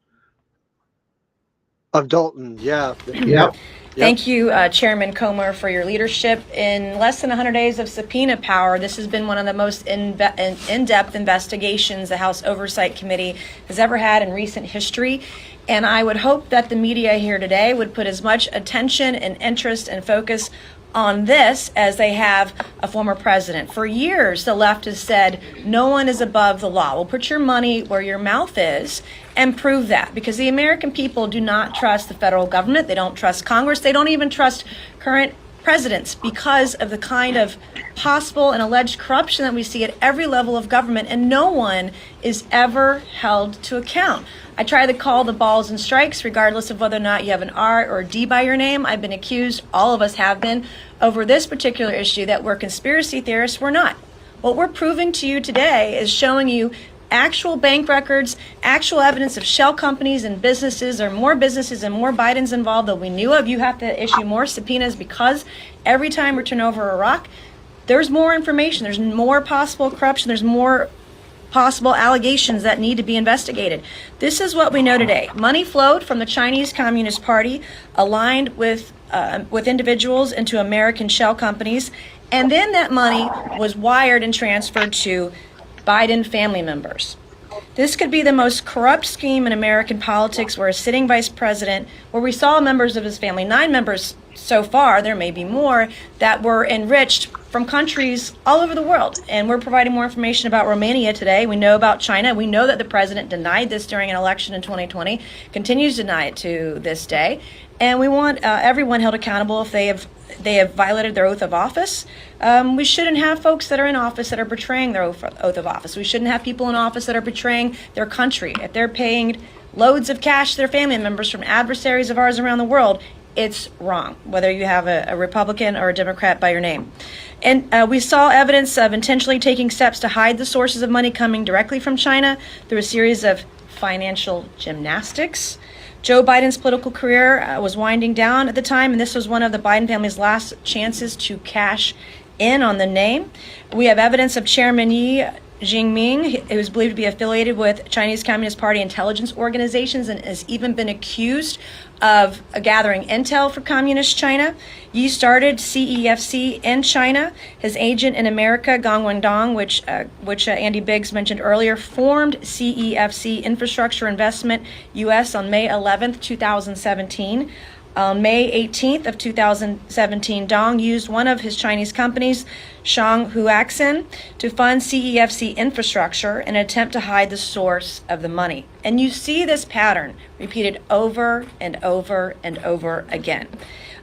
Of Dalton, yeah. Yep. Thank you, Chairman Comer, for your leadership. In less than 100 days of subpoena power, this has been one of the most in-depth investigations the House Oversight Committee has ever had in recent history. And I would hope that the media here today would put as much attention and interest and focus on this as they have a former president. For years, the left has said no one is above the law. Well, put your money where your mouth is and prove that, because the American people do not trust the federal government. They don't trust Congress. They don't even trust current presidents because of the kind of possible and alleged corruption that we see at every level of government, and no one is ever held to account. I try to call the balls and strikes regardless of whether or not you have an R or a D by your name. I've been accused, all of us have been, over this particular issue that we're conspiracy theorists. We're not. What we're proving to you today is showing you actual bank records, actual evidence of shell companies and businesses. There are more businesses and more Bidens involved that we knew of. You have to issue more subpoenas because every time we turn over a rock, there's more information. There's more possible corruption. There's more possible allegations that need to be investigated. This is what we know today. Money flowed from the Chinese Communist Party, aligned with individuals into American shell companies, and then that money was wired and transferred to Biden family members. This could be the most corrupt scheme in American politics, where a sitting vice president, where we saw members of his family, 9 members so far, there may be more, that were enriched from countries all over the world. And we're providing more information about Romania today. We know about China. We know that the president denied this during an election in 2020, continues to deny it to this day. And we want everyone held accountable if they have violated their oath of office. We shouldn't have folks that are in office that are betraying their oath of office. We shouldn't have people in office that are betraying their country. If they're paying loads of cash to their family members from adversaries of ours around the world, it's wrong, whether you have a Republican or a Democrat by your name. And we saw evidence of intentionally taking steps to hide the sources of money coming directly from China through a series of financial gymnastics. Joe Biden's political career was winding down at the time, and this was one of the Biden family's last chances to cash in on the name. We have evidence of Chairman Yi Jinping, who is believed to be affiliated with Chinese Communist Party intelligence organizations and has even been accused of gathering intel for Communist China. Yi started CEFC in China. His agent in America, Gong Wendong, which Andy Biggs mentioned earlier, formed CEFC Infrastructure Investment US on May 11th, 2017. On May 18th of 2017, Dong used one of his Chinese companies, Shanghuaxin, to fund CEFC infrastructure in an attempt to hide the source of the money. And you see this pattern repeated over and over and over again.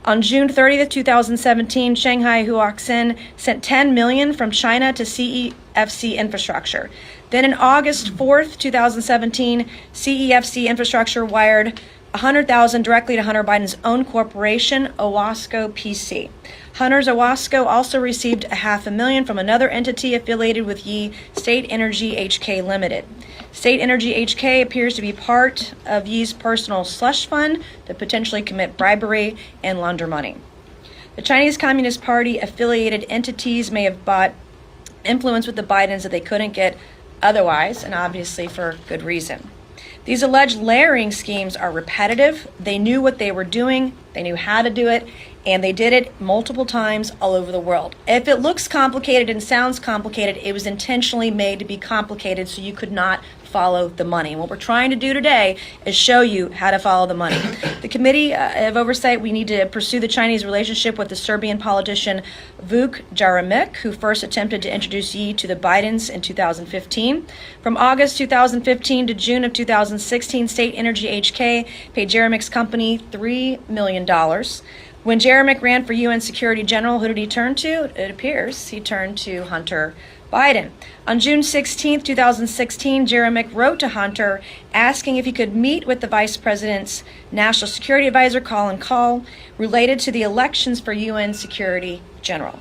On June 30th, 2017, Shanghai Huaxin sent $10 million from China to CEFC infrastructure. Then on August 4th, 2017, CEFC infrastructure wired $100,000 directly to Hunter Biden's own corporation, Owasco PC. Hunter's Owasco also received $500,000 from another entity affiliated with Yi, State Energy HK Limited. State Energy HK appears to be part of Yi's personal slush fund to potentially commit bribery and launder money. The Chinese Communist Party affiliated entities may have bought influence with the Bidens that they couldn't get otherwise, and obviously for good reason. These alleged layering schemes are repetitive. They knew what they were doing, they knew how to do it, and they did it multiple times all over the world. If it looks complicated and sounds complicated, it was intentionally made to be complicated so you could not follow the money. And what we're trying to do today is show you how to follow the money. The Committee of Oversight, we need to pursue the Chinese relationship with the Serbian politician Vuk Jeremic, who first attempted to introduce Yi to the Bidens in 2015. From August 2015 to June of 2016, State Energy HK paid Jeremic's company $3 million. When Jeremic ran for UN Security General, who did he turn to? It appears he turned to Hunter Biden. On June 16, 2016, Jeremic wrote to Hunter asking if he could meet with the Vice President's National Security Advisor, Colin Kahl, related to the elections for UN Security General.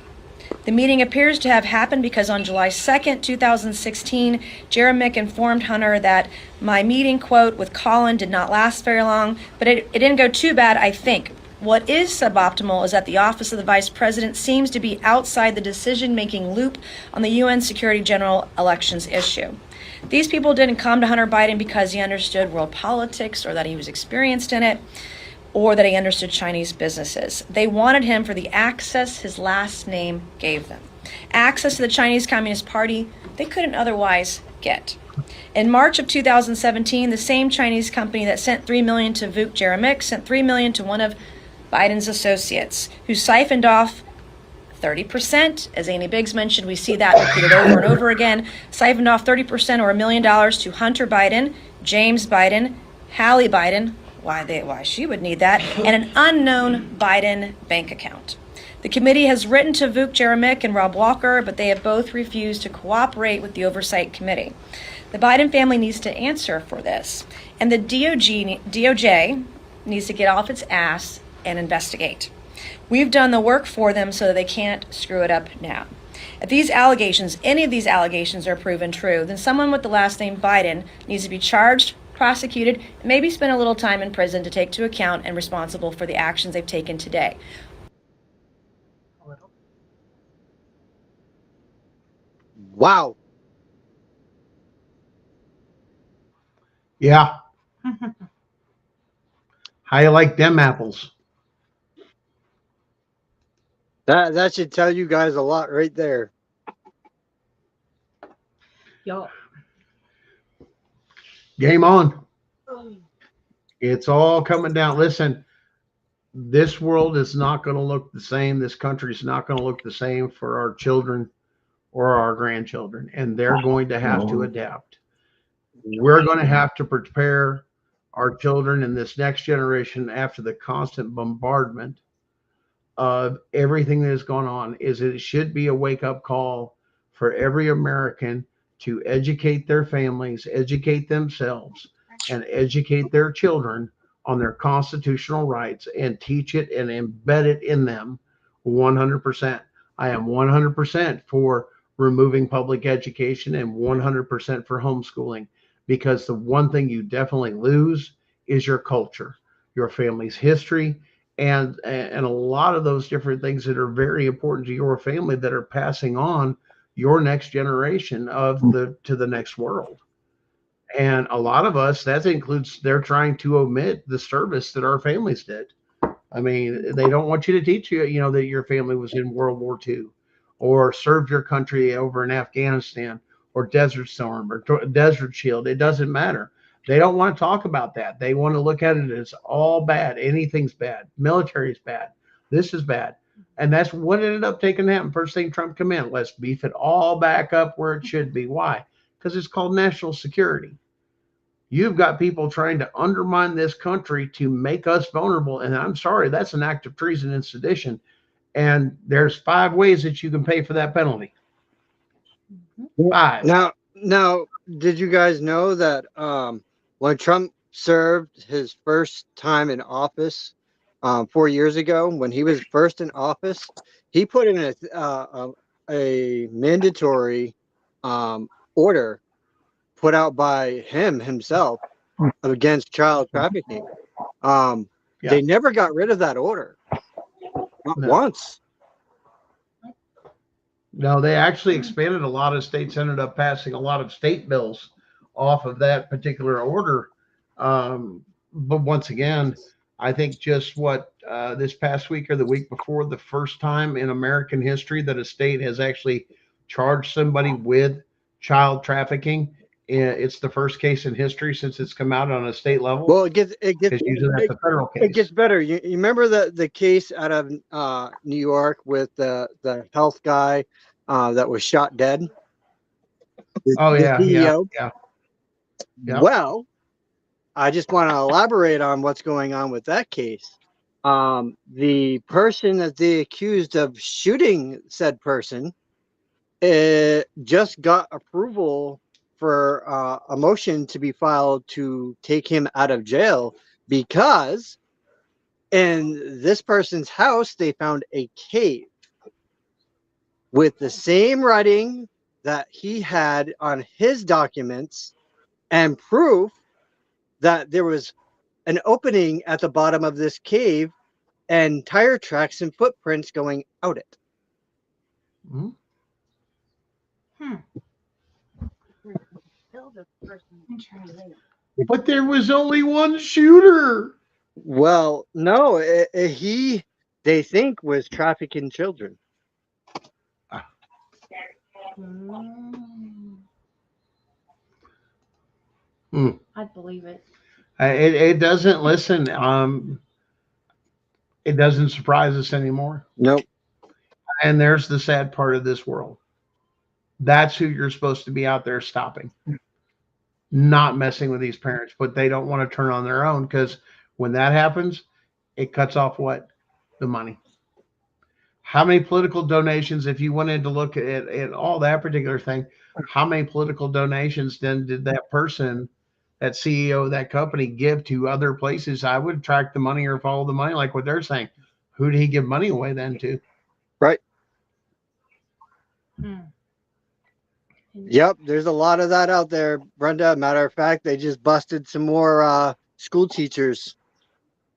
The meeting appears to have happened because on July 2, 2016, Jeremic informed Hunter that my meeting, quote, with Colin did not last very long, but it didn't go too bad, I think. What is suboptimal is that the Office of the Vice President seems to be outside the decision-making loop on the UN Security General elections issue. These people didn't come to Hunter Biden because he understood world politics or that he was experienced in it or that he understood Chinese businesses. They wanted him for the access his last name gave them. Access to the Chinese Communist Party they couldn't otherwise get. In March of 2017, the same Chinese company that sent $3 million to Vuk Jeremic sent $3 million to one of Biden's associates, who siphoned off 30%. As Andy Biggs mentioned, we see that repeated over and over again. Siphoned off 30% or $1 million to Hunter Biden, James Biden, Hallie Biden, why she would need that, and an unknown Biden bank account. The committee has written to Vuk Jeremic and Rob Walker, but they have both refused to cooperate with the Oversight Committee. The Biden family needs to answer for this, and the DOJ needs to get off its ass and investigate. We've done the work for them so that they can't screw it up now. If these allegations, any of these allegations are proven true, then someone with the last name Biden needs to be charged, prosecuted, and maybe spend a little time in prison to take to account and responsible for the actions they've taken today. Wow. Yeah. How you like them apples? That should tell you guys a lot right there. Y'all. Game on. It's all coming down. Listen, this world is not going to look the same. This country is not going to look the same for our children or our grandchildren, and they're going to have to adapt. We're going to have to prepare our children in this next generation after the constant bombardment of everything that has gone on. Is it should be a wake-up call for every American to educate their families, educate themselves, and educate their children on their constitutional rights and teach it and embed it in them 100%. I am 100% for removing public education and 100% for homeschooling, because the one thing you definitely lose is your culture, your family's history, and a lot of those different things that are very important to your family that are passing on your next generation to the next world. And a lot of us, that includes, they're trying to omit the service that our families did. I mean, they don't want you to teach you, that your family was in World War II or served your country over in Afghanistan or Desert Storm or Desert Shield. It doesn't matter. They don't want to talk about that. They want to look at it as all bad. Anything's bad. Military is bad. This is bad. And that's what ended up taking to happen. First thing Trump come in, let's beef it all back up where it should be. Why? Because it's called national security. You've got people trying to undermine this country to make us vulnerable. And I'm sorry, that's an act of treason and sedition. And there's 5 ways that you can pay for that penalty. 5. Now, did you guys know that when Trump served his first time in office 4 years ago, when he was first in office, he put in a mandatory order put out by himself against child trafficking. They never got rid of that order. Not once. No, they actually expanded. A lot of states ended up passing a lot of state bills off of that particular order. But once again, I think just this past week or the week before, the first time in American history that a state has actually charged somebody with child trafficking. It's the first case in history since it's come out on a state level. Well, it gets usually that's a federal case. It gets better. You remember the case out of New York with the health guy that was shot dead? The CEO? Yeah. Well, I just want to elaborate on what's going on with that case. The person that they accused of shooting said person just got approval for a motion to be filed to take him out of jail, because in this person's house they found a cave with the same writing that he had on his documents and proof that there was an opening at the bottom of this cave and tire tracks and footprints going out it. But there was only one shooter. Well, no, they think was trafficking children. I'd believe it. It doesn't listen. It doesn't surprise us anymore. Nope. And there's the sad part of this world. That's who you're supposed to be out there stopping, not messing with these parents. But they don't want to turn on their own, because when that happens, it cuts off what? The money. How many political donations, if you wanted to look at all that particular thing, how many political donations then did that person, that CEO of that company, give to other places? I would track the money or follow the money, like what they're saying. Who did he give money away then to? Right. Yep, there's a lot of that out there, Brenda. Matter of fact, they just busted some more school teachers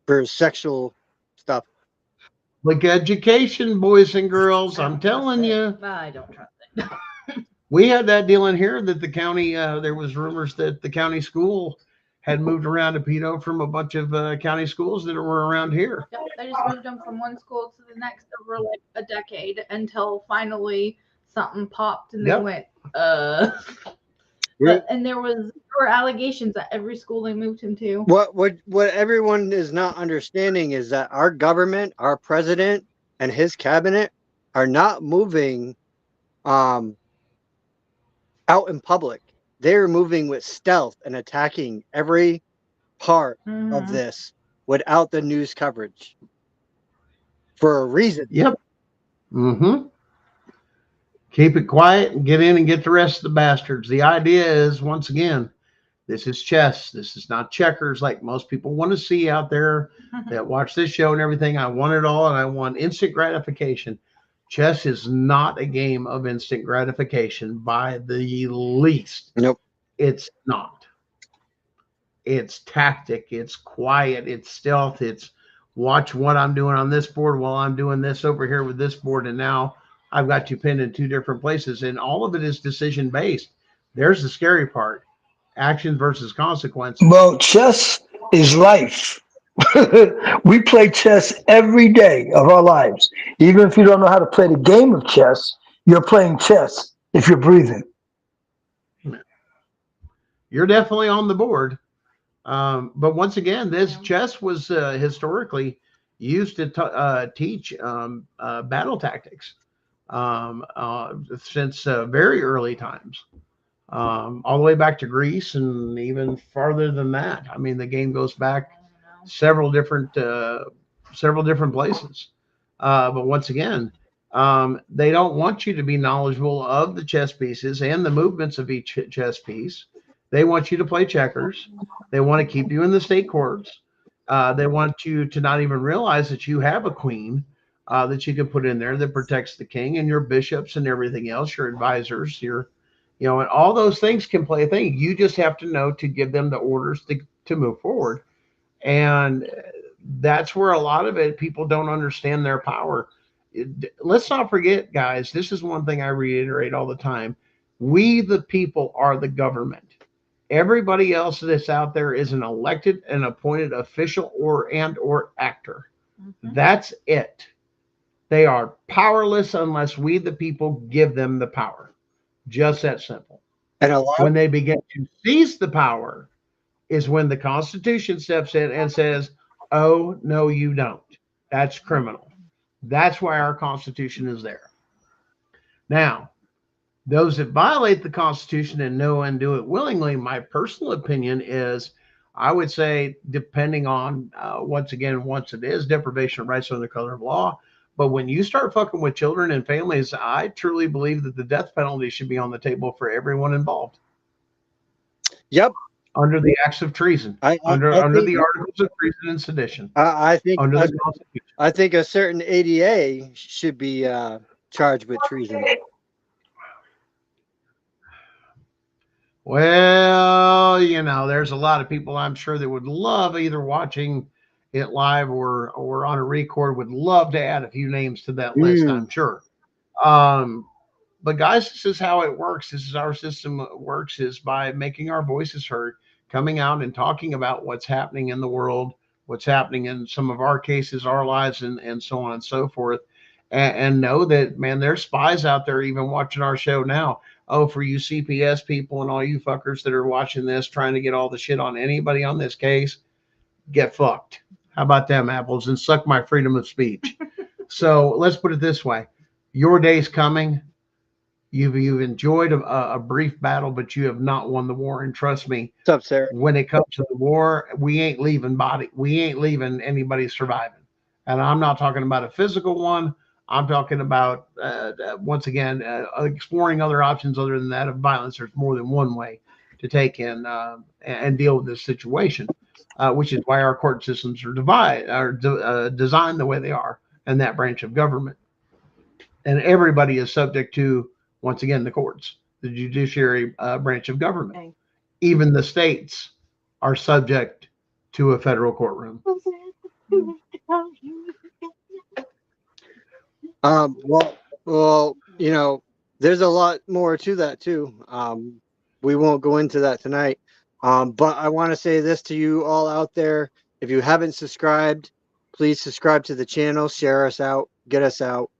for sexual stuff. Like education, boys and girls, I'm telling you. I don't trust it. We had that deal in here that the county, there was rumors that the county school had moved around a pedo from a bunch of county schools that were around here. Yep, they just moved them from one school to the next over like a decade until finally something popped and they went, And there were allegations at every school they moved him to. What everyone is not understanding is that our government, our president, and his cabinet are not moving out in public. They're moving with stealth and attacking every part of this without the news coverage for a reason. Yep. Mm-hmm. Keep it quiet and get in and get the rest of the bastards. The idea is, once again, this is chess. This is not checkers like most people want to see out there that watch this show and everything. I want it all and I want instant gratification. Chess is not a game of instant gratification by the least. Nope. It's not. It's tactic. It's quiet. It's stealth. It's watch what I'm doing on this board while I'm doing this over here with this board. And now I've got you pinned in two different places. And all of it is decision based. There's the scary part. Action versus consequence. Well, chess is life. We play chess every day of our lives. Even if you don't know how to play the game of chess, you're playing chess if you're breathing. You're definitely on the board. But once again, this chess was historically used to teach battle tactics since very early times. All the way back to Greece and even farther than that. I mean, the game goes back several different places. But once again, they don't want you to be knowledgeable of the chess pieces and the movements of each chess piece. They want you to play checkers. They want to keep you in the state courts. They want you to not even realize that you have a queen that you can put in there that protects the king and your bishops and everything else, your advisors, and all those things can play a thing. You just have to know to give them the orders to move forward. And that's where a lot of it, people don't understand their power. Let's not forget, guys, this is one thing I reiterate all the time. We, the people, are the government. Everybody else that's out there is an elected and appointed official or actor. That's it. They are powerless unless we, the people, give them the power. Just that simple. And when they begin to seize the power is when the Constitution steps in and says, oh, no, you don't. That's criminal. That's why our Constitution is there. Now, those that violate the Constitution and know and do it willingly, my personal opinion is, I would say, depending on, once it is deprivation of rights under the color of law, but when you start fucking with children and families, I truly believe that the death penalty should be on the table for everyone involved. Yep. Under the acts of treason, under the articles of treason and sedition. I think under the Constitution. I think a certain ADA should be charged with treason. Well, there's a lot of people I'm sure that would love either watching it live or on a record, would love to add a few names to that list, I'm sure. But guys, this is how it works. This is our system works, is by making our voices heard, coming out and talking about what's happening in the world, what's happening in some of our cases, our lives, and so on and so forth. And know that, man, there's spies out there even watching our show now. Oh, for you CPS people and all you fuckers that are watching this, trying to get all the shit on anybody on this case, get fucked. How about them apples? And suck my freedom of speech. So let's put it this way. Your day's coming. You've enjoyed a brief battle, but you have not won the war. And trust me, what's up, Sarah? When it comes to the war, we ain't leaving anybody surviving. And I'm not talking about a physical one. I'm talking about, once again, exploring other options other than that of violence. There's more than one way to take in and deal with this situation, which is why our court systems are designed the way they are in that branch of government. And everybody is subject to, once again, the courts, the judiciary branch of government. Okay. Even the states are subject to a federal courtroom. Well, there's a lot more to that too. We won't go into that tonight. But I want to say this to you all out there. If you haven't subscribed, please subscribe to the channel, share us out, get us out.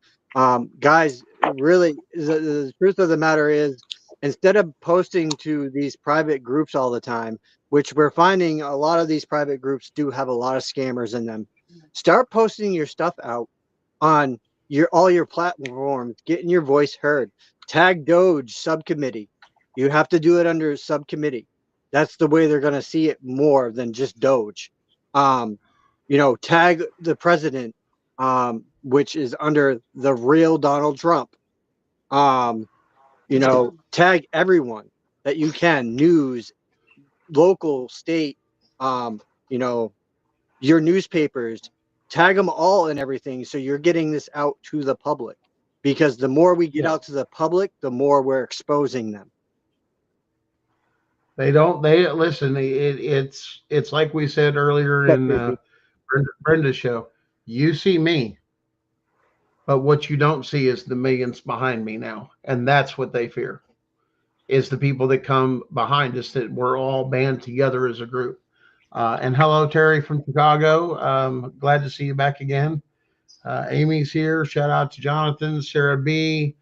Guys, really, the truth of the matter is instead of posting to these private groups all the time, which we're finding a lot of these private groups do have a lot of scammers in them, start posting your stuff out on all your platforms, getting your voice heard. Tag Doge subcommittee. You have to do it under subcommittee. That's the way they're going to see it more than just Doge. Tag the president, which is under the real Donald Trump. Tag everyone that you can, news, local, state, your newspapers, tag them all and everything. So you're getting this out to the public, because the more we get out to the public, the more we're exposing them. They listen. It's like we said earlier in Brenda's show. You see me, but what you don't see is the millions behind me now, and that's what they fear. Is the people that come behind us, that we're all band together as a group. And hello, Terry from Chicago. Glad to see you back again. Amy's here. Shout out to Jonathan, Sarah B.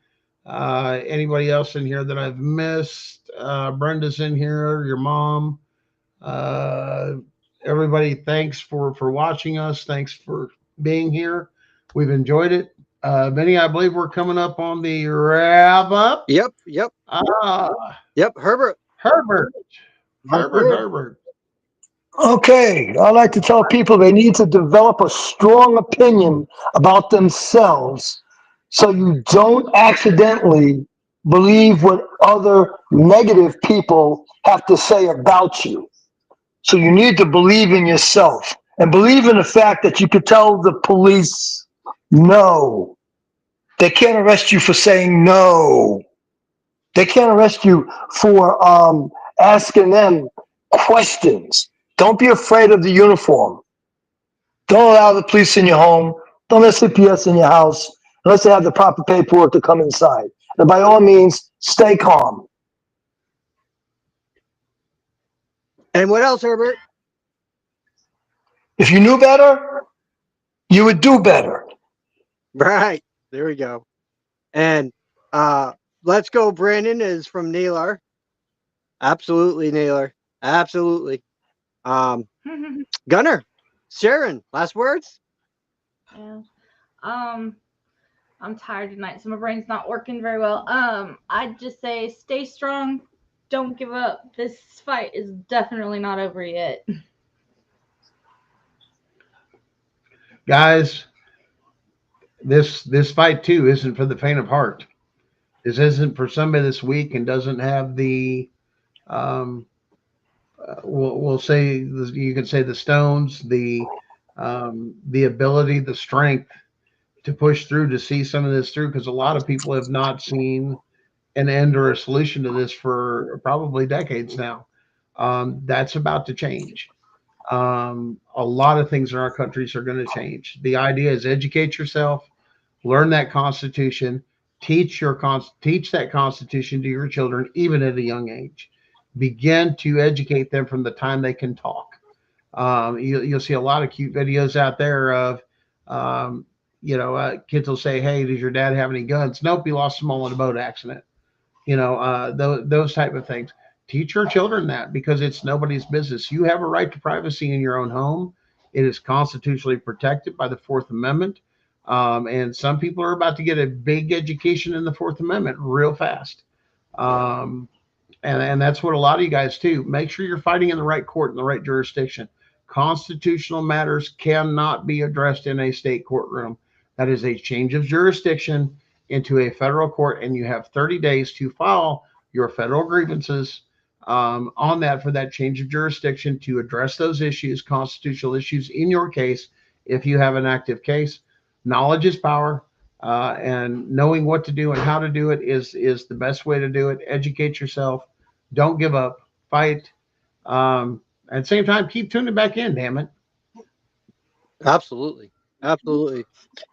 Anybody else in here that I've missed? Brenda's in here. Your mom. Everybody, thanks for watching us. Thanks for being here. We've enjoyed it. Benny, I believe we're coming up on the wrap up. Yep. Herbert. Okay, I like to tell people they need to develop a strong opinion about themselves so you don't accidentally believe what other negative people have to say about you. So you need to believe in yourself and believe in the fact that you could tell the police no. They can't arrest you for saying no. They can't arrest you for asking them questions. Don't be afraid of the uniform. Don't allow the police in your home. Don't let CPS in your house unless they have the proper paperwork to come inside. And by all means, stay calm. And what else, Herbert? If you knew better, you would do better. Right. There we go. And let's go. Brandon is from Naylor. Absolutely, Naylor. Absolutely. Gunner, Sharon, last words? Yeah. I'm tired tonight, so my brain's not working very well. I'd just say stay strong. Don't give up. This fight is definitely not over yet. Guys, this fight too isn't for the faint of heart. This isn't for somebody that's weak and doesn't have the we'll say, you can say, the stones, the ability, the strength to push through, to see some of this through, because a lot of people have not seen an end or a solution to this for probably decades now. That's about to change. A lot of things in our countries are going to change. The idea is educate yourself, learn that Constitution, teach that Constitution to your children, even at a young age. Begin to educate them from the time they can talk. You'll see a lot of cute videos out there of, kids will say, "Hey, does your dad have any guns?" Nope, he lost them all in a boat accident. Those type of things. Teach your children that, because it's nobody's business. You have a right to privacy in your own home. It is constitutionally protected by the Fourth Amendment. And some people are about to get a big education in the Fourth Amendment real fast. And that's what a lot of you guys do. Make sure you're fighting in the right court, in the right jurisdiction. Constitutional matters cannot be addressed in a state courtroom. That is a change of jurisdiction into a federal court, and you have 30 days to file your federal grievances on that, for that change of jurisdiction, to address those issues, constitutional issues in your case. If you have an active case, knowledge is power. And knowing what to do and how to do it is the best way to do it. Educate yourself. Don't give up. Fight. At the same time, keep tuning back in, damn it. Absolutely.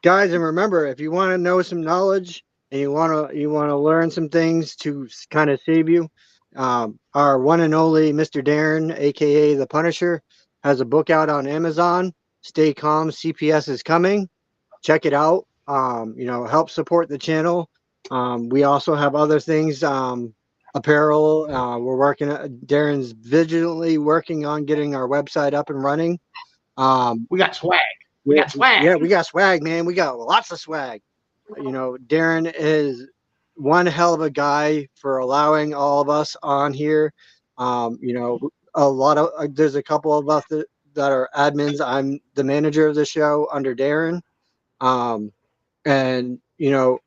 Guys, and remember, if you want to know some knowledge and you want to learn some things to kind of save you, our one and only Mr. Darren, aka the Punisher, has a book out on Amazon. Stay calm, CPS is coming. Check it out. Help support the channel. We also have other things apparel. We're working. Darren's vigilantly working on getting our website up and running. We got swag. We got swag. Yeah, we got swag, man. We got lots of swag. You know, Darren is one hell of a guy for allowing all of us on here. You know, there's a couple of us that are admins. I'm the manager of the show under Darren. And, you know,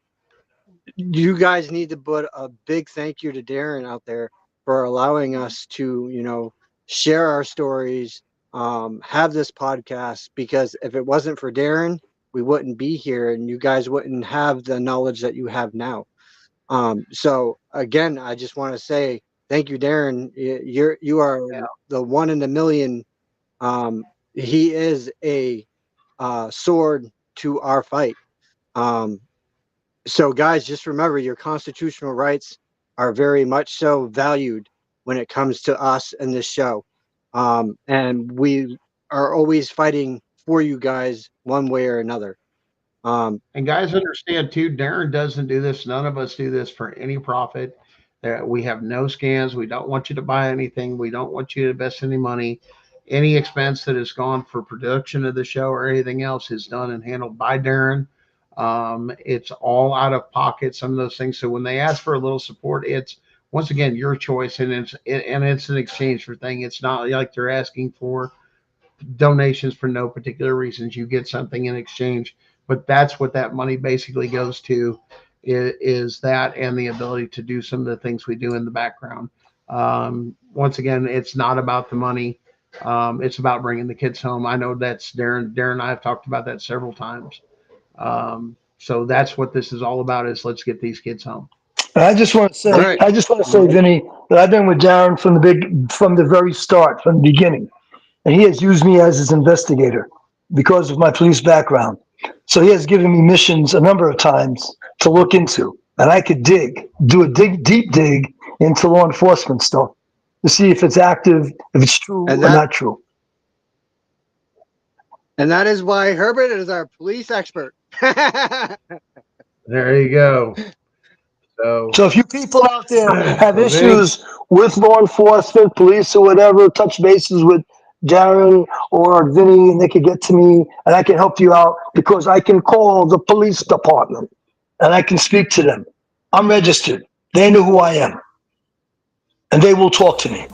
you guys need to put a big thank you to Darren out there for allowing us to, you know, share our stories, have this podcast, because if it wasn't for Darren, we wouldn't be here and you guys wouldn't have the knowledge that you have now. So again, I just want to say thank you, Darren. You are the one in a million. He is a sword to our fight. So guys, just remember your constitutional rights are very much so valued when it comes to us and this show. And we are always fighting for you guys one way or another. And guys understand too, Darren doesn't do this. None of us do this for any profit. We have no scams. We don't want you to buy anything. We don't want you to invest any money. Any expense that has gone for production of the show or anything else is done and handled by Darren. It's all out of pocket, some of those things. So when they ask for a little support, it's once again your choice, and it's an exchange for thing. It's not like they're asking for donations for no particular reasons. You get something in exchange, but that's what that money basically goes to, is that and the ability to do some of the things we do in the background. Once again, it's not about the money. It's about bringing the kids home. I know that's Darren and I have talked about that several times. So that's what this is all about, is let's get these kids home. I just want to say, Vinny, that I've been with Darren from the very start, from the beginning. And he has used me as his investigator because of my police background. So he has given me missions a number of times to look into. And I could do a deep dig into law enforcement stuff to see if it's active, if it's true or not true. And that is why Herbert is our police expert. There you go. So if you people out there have issues with law enforcement, police or whatever, touch bases with Darren or Vinny, and they could get to me and I can help you out, because I can call the police department and I can speak to them. I'm registered. They know who I am. And they will talk to me.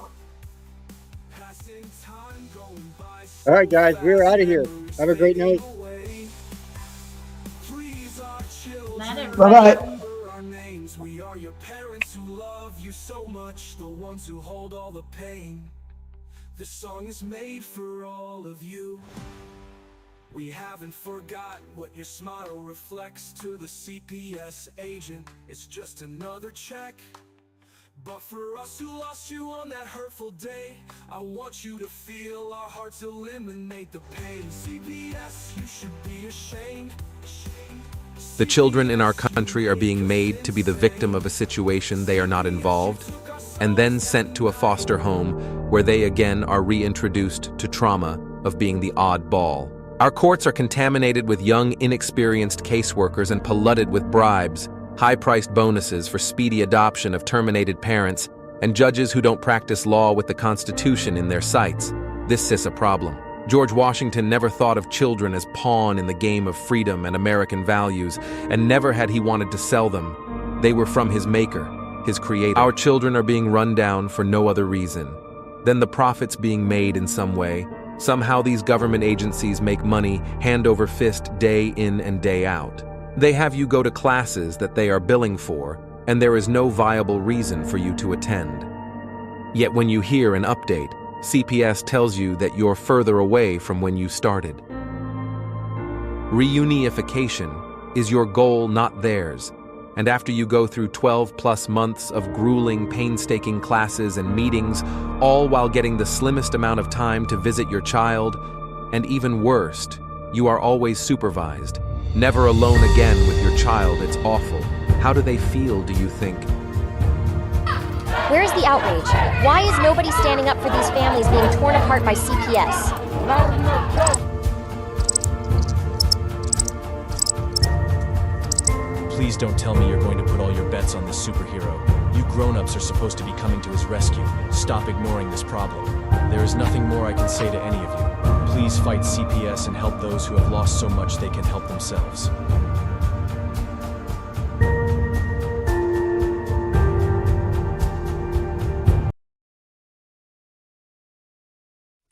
All right, guys, we're out of here. Have a great night. Bye-bye. We are your parents who love you so much, the ones who hold all the pain. This song is made for all of you. We haven't forgotten what your smile reflects to the CPS agent. It's just another check. But for us who lost you on that hurtful day, I want you to feel our hearts eliminate the pain. CPS, you should be ashamed. The children in our country are being made to be the victim of a situation they are not involved, and then sent to a foster home where they again are reintroduced to trauma of being the odd ball. Our courts are contaminated with young, inexperienced caseworkers and polluted with bribes, high-priced bonuses for speedy adoption of terminated parents, and judges who don't practice law with the Constitution in their sights. This is a problem. George Washington never thought of children as pawn in the game of freedom and American values, and never had he wanted to sell them. They were from his maker, his creator. Our children are being run down for no other reason than the profits being made in some way. Somehow these government agencies make money hand over fist day in and day out. They have you go to classes that they are billing for, and there is no viable reason for you to attend. Yet when you hear an update, CPS tells you that you're further away from when you started. Reunification is your goal, not theirs. And after you go through 12+ months of grueling, painstaking classes and meetings, all while getting the slimmest amount of time to visit your child, and even worst, you are always supervised. Never alone again with your child. It's awful. How do they feel, do you think? Where's the outrage? Why is nobody standing up for these families being torn apart by CPS? Please don't tell me you're going to put all your bets on this superhero. You grown-ups are supposed to be coming to his rescue. Stop ignoring this problem. There is nothing more I can say to any of you. Please fight CPS and help those who have lost so much they can help themselves.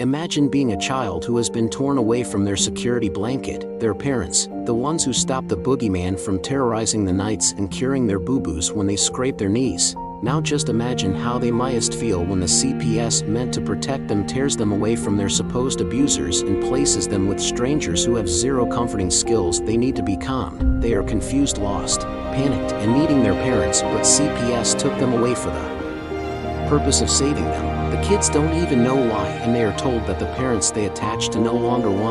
Imagine being a child who has been torn away from their security blanket, their parents, the ones who stop the boogeyman from terrorizing the nights and curing their boo-boos when they scrape their knees. Now just imagine how they mightest feel when the CPS meant to protect them tears them away from their supposed abusers and places them with strangers who have zero comforting skills. They need to be calmed. They are confused, lost, panicked, and needing their parents, but CPS took them away for the purpose of saving them. The kids don't even know why, and they are told that the parents they attach to no longer want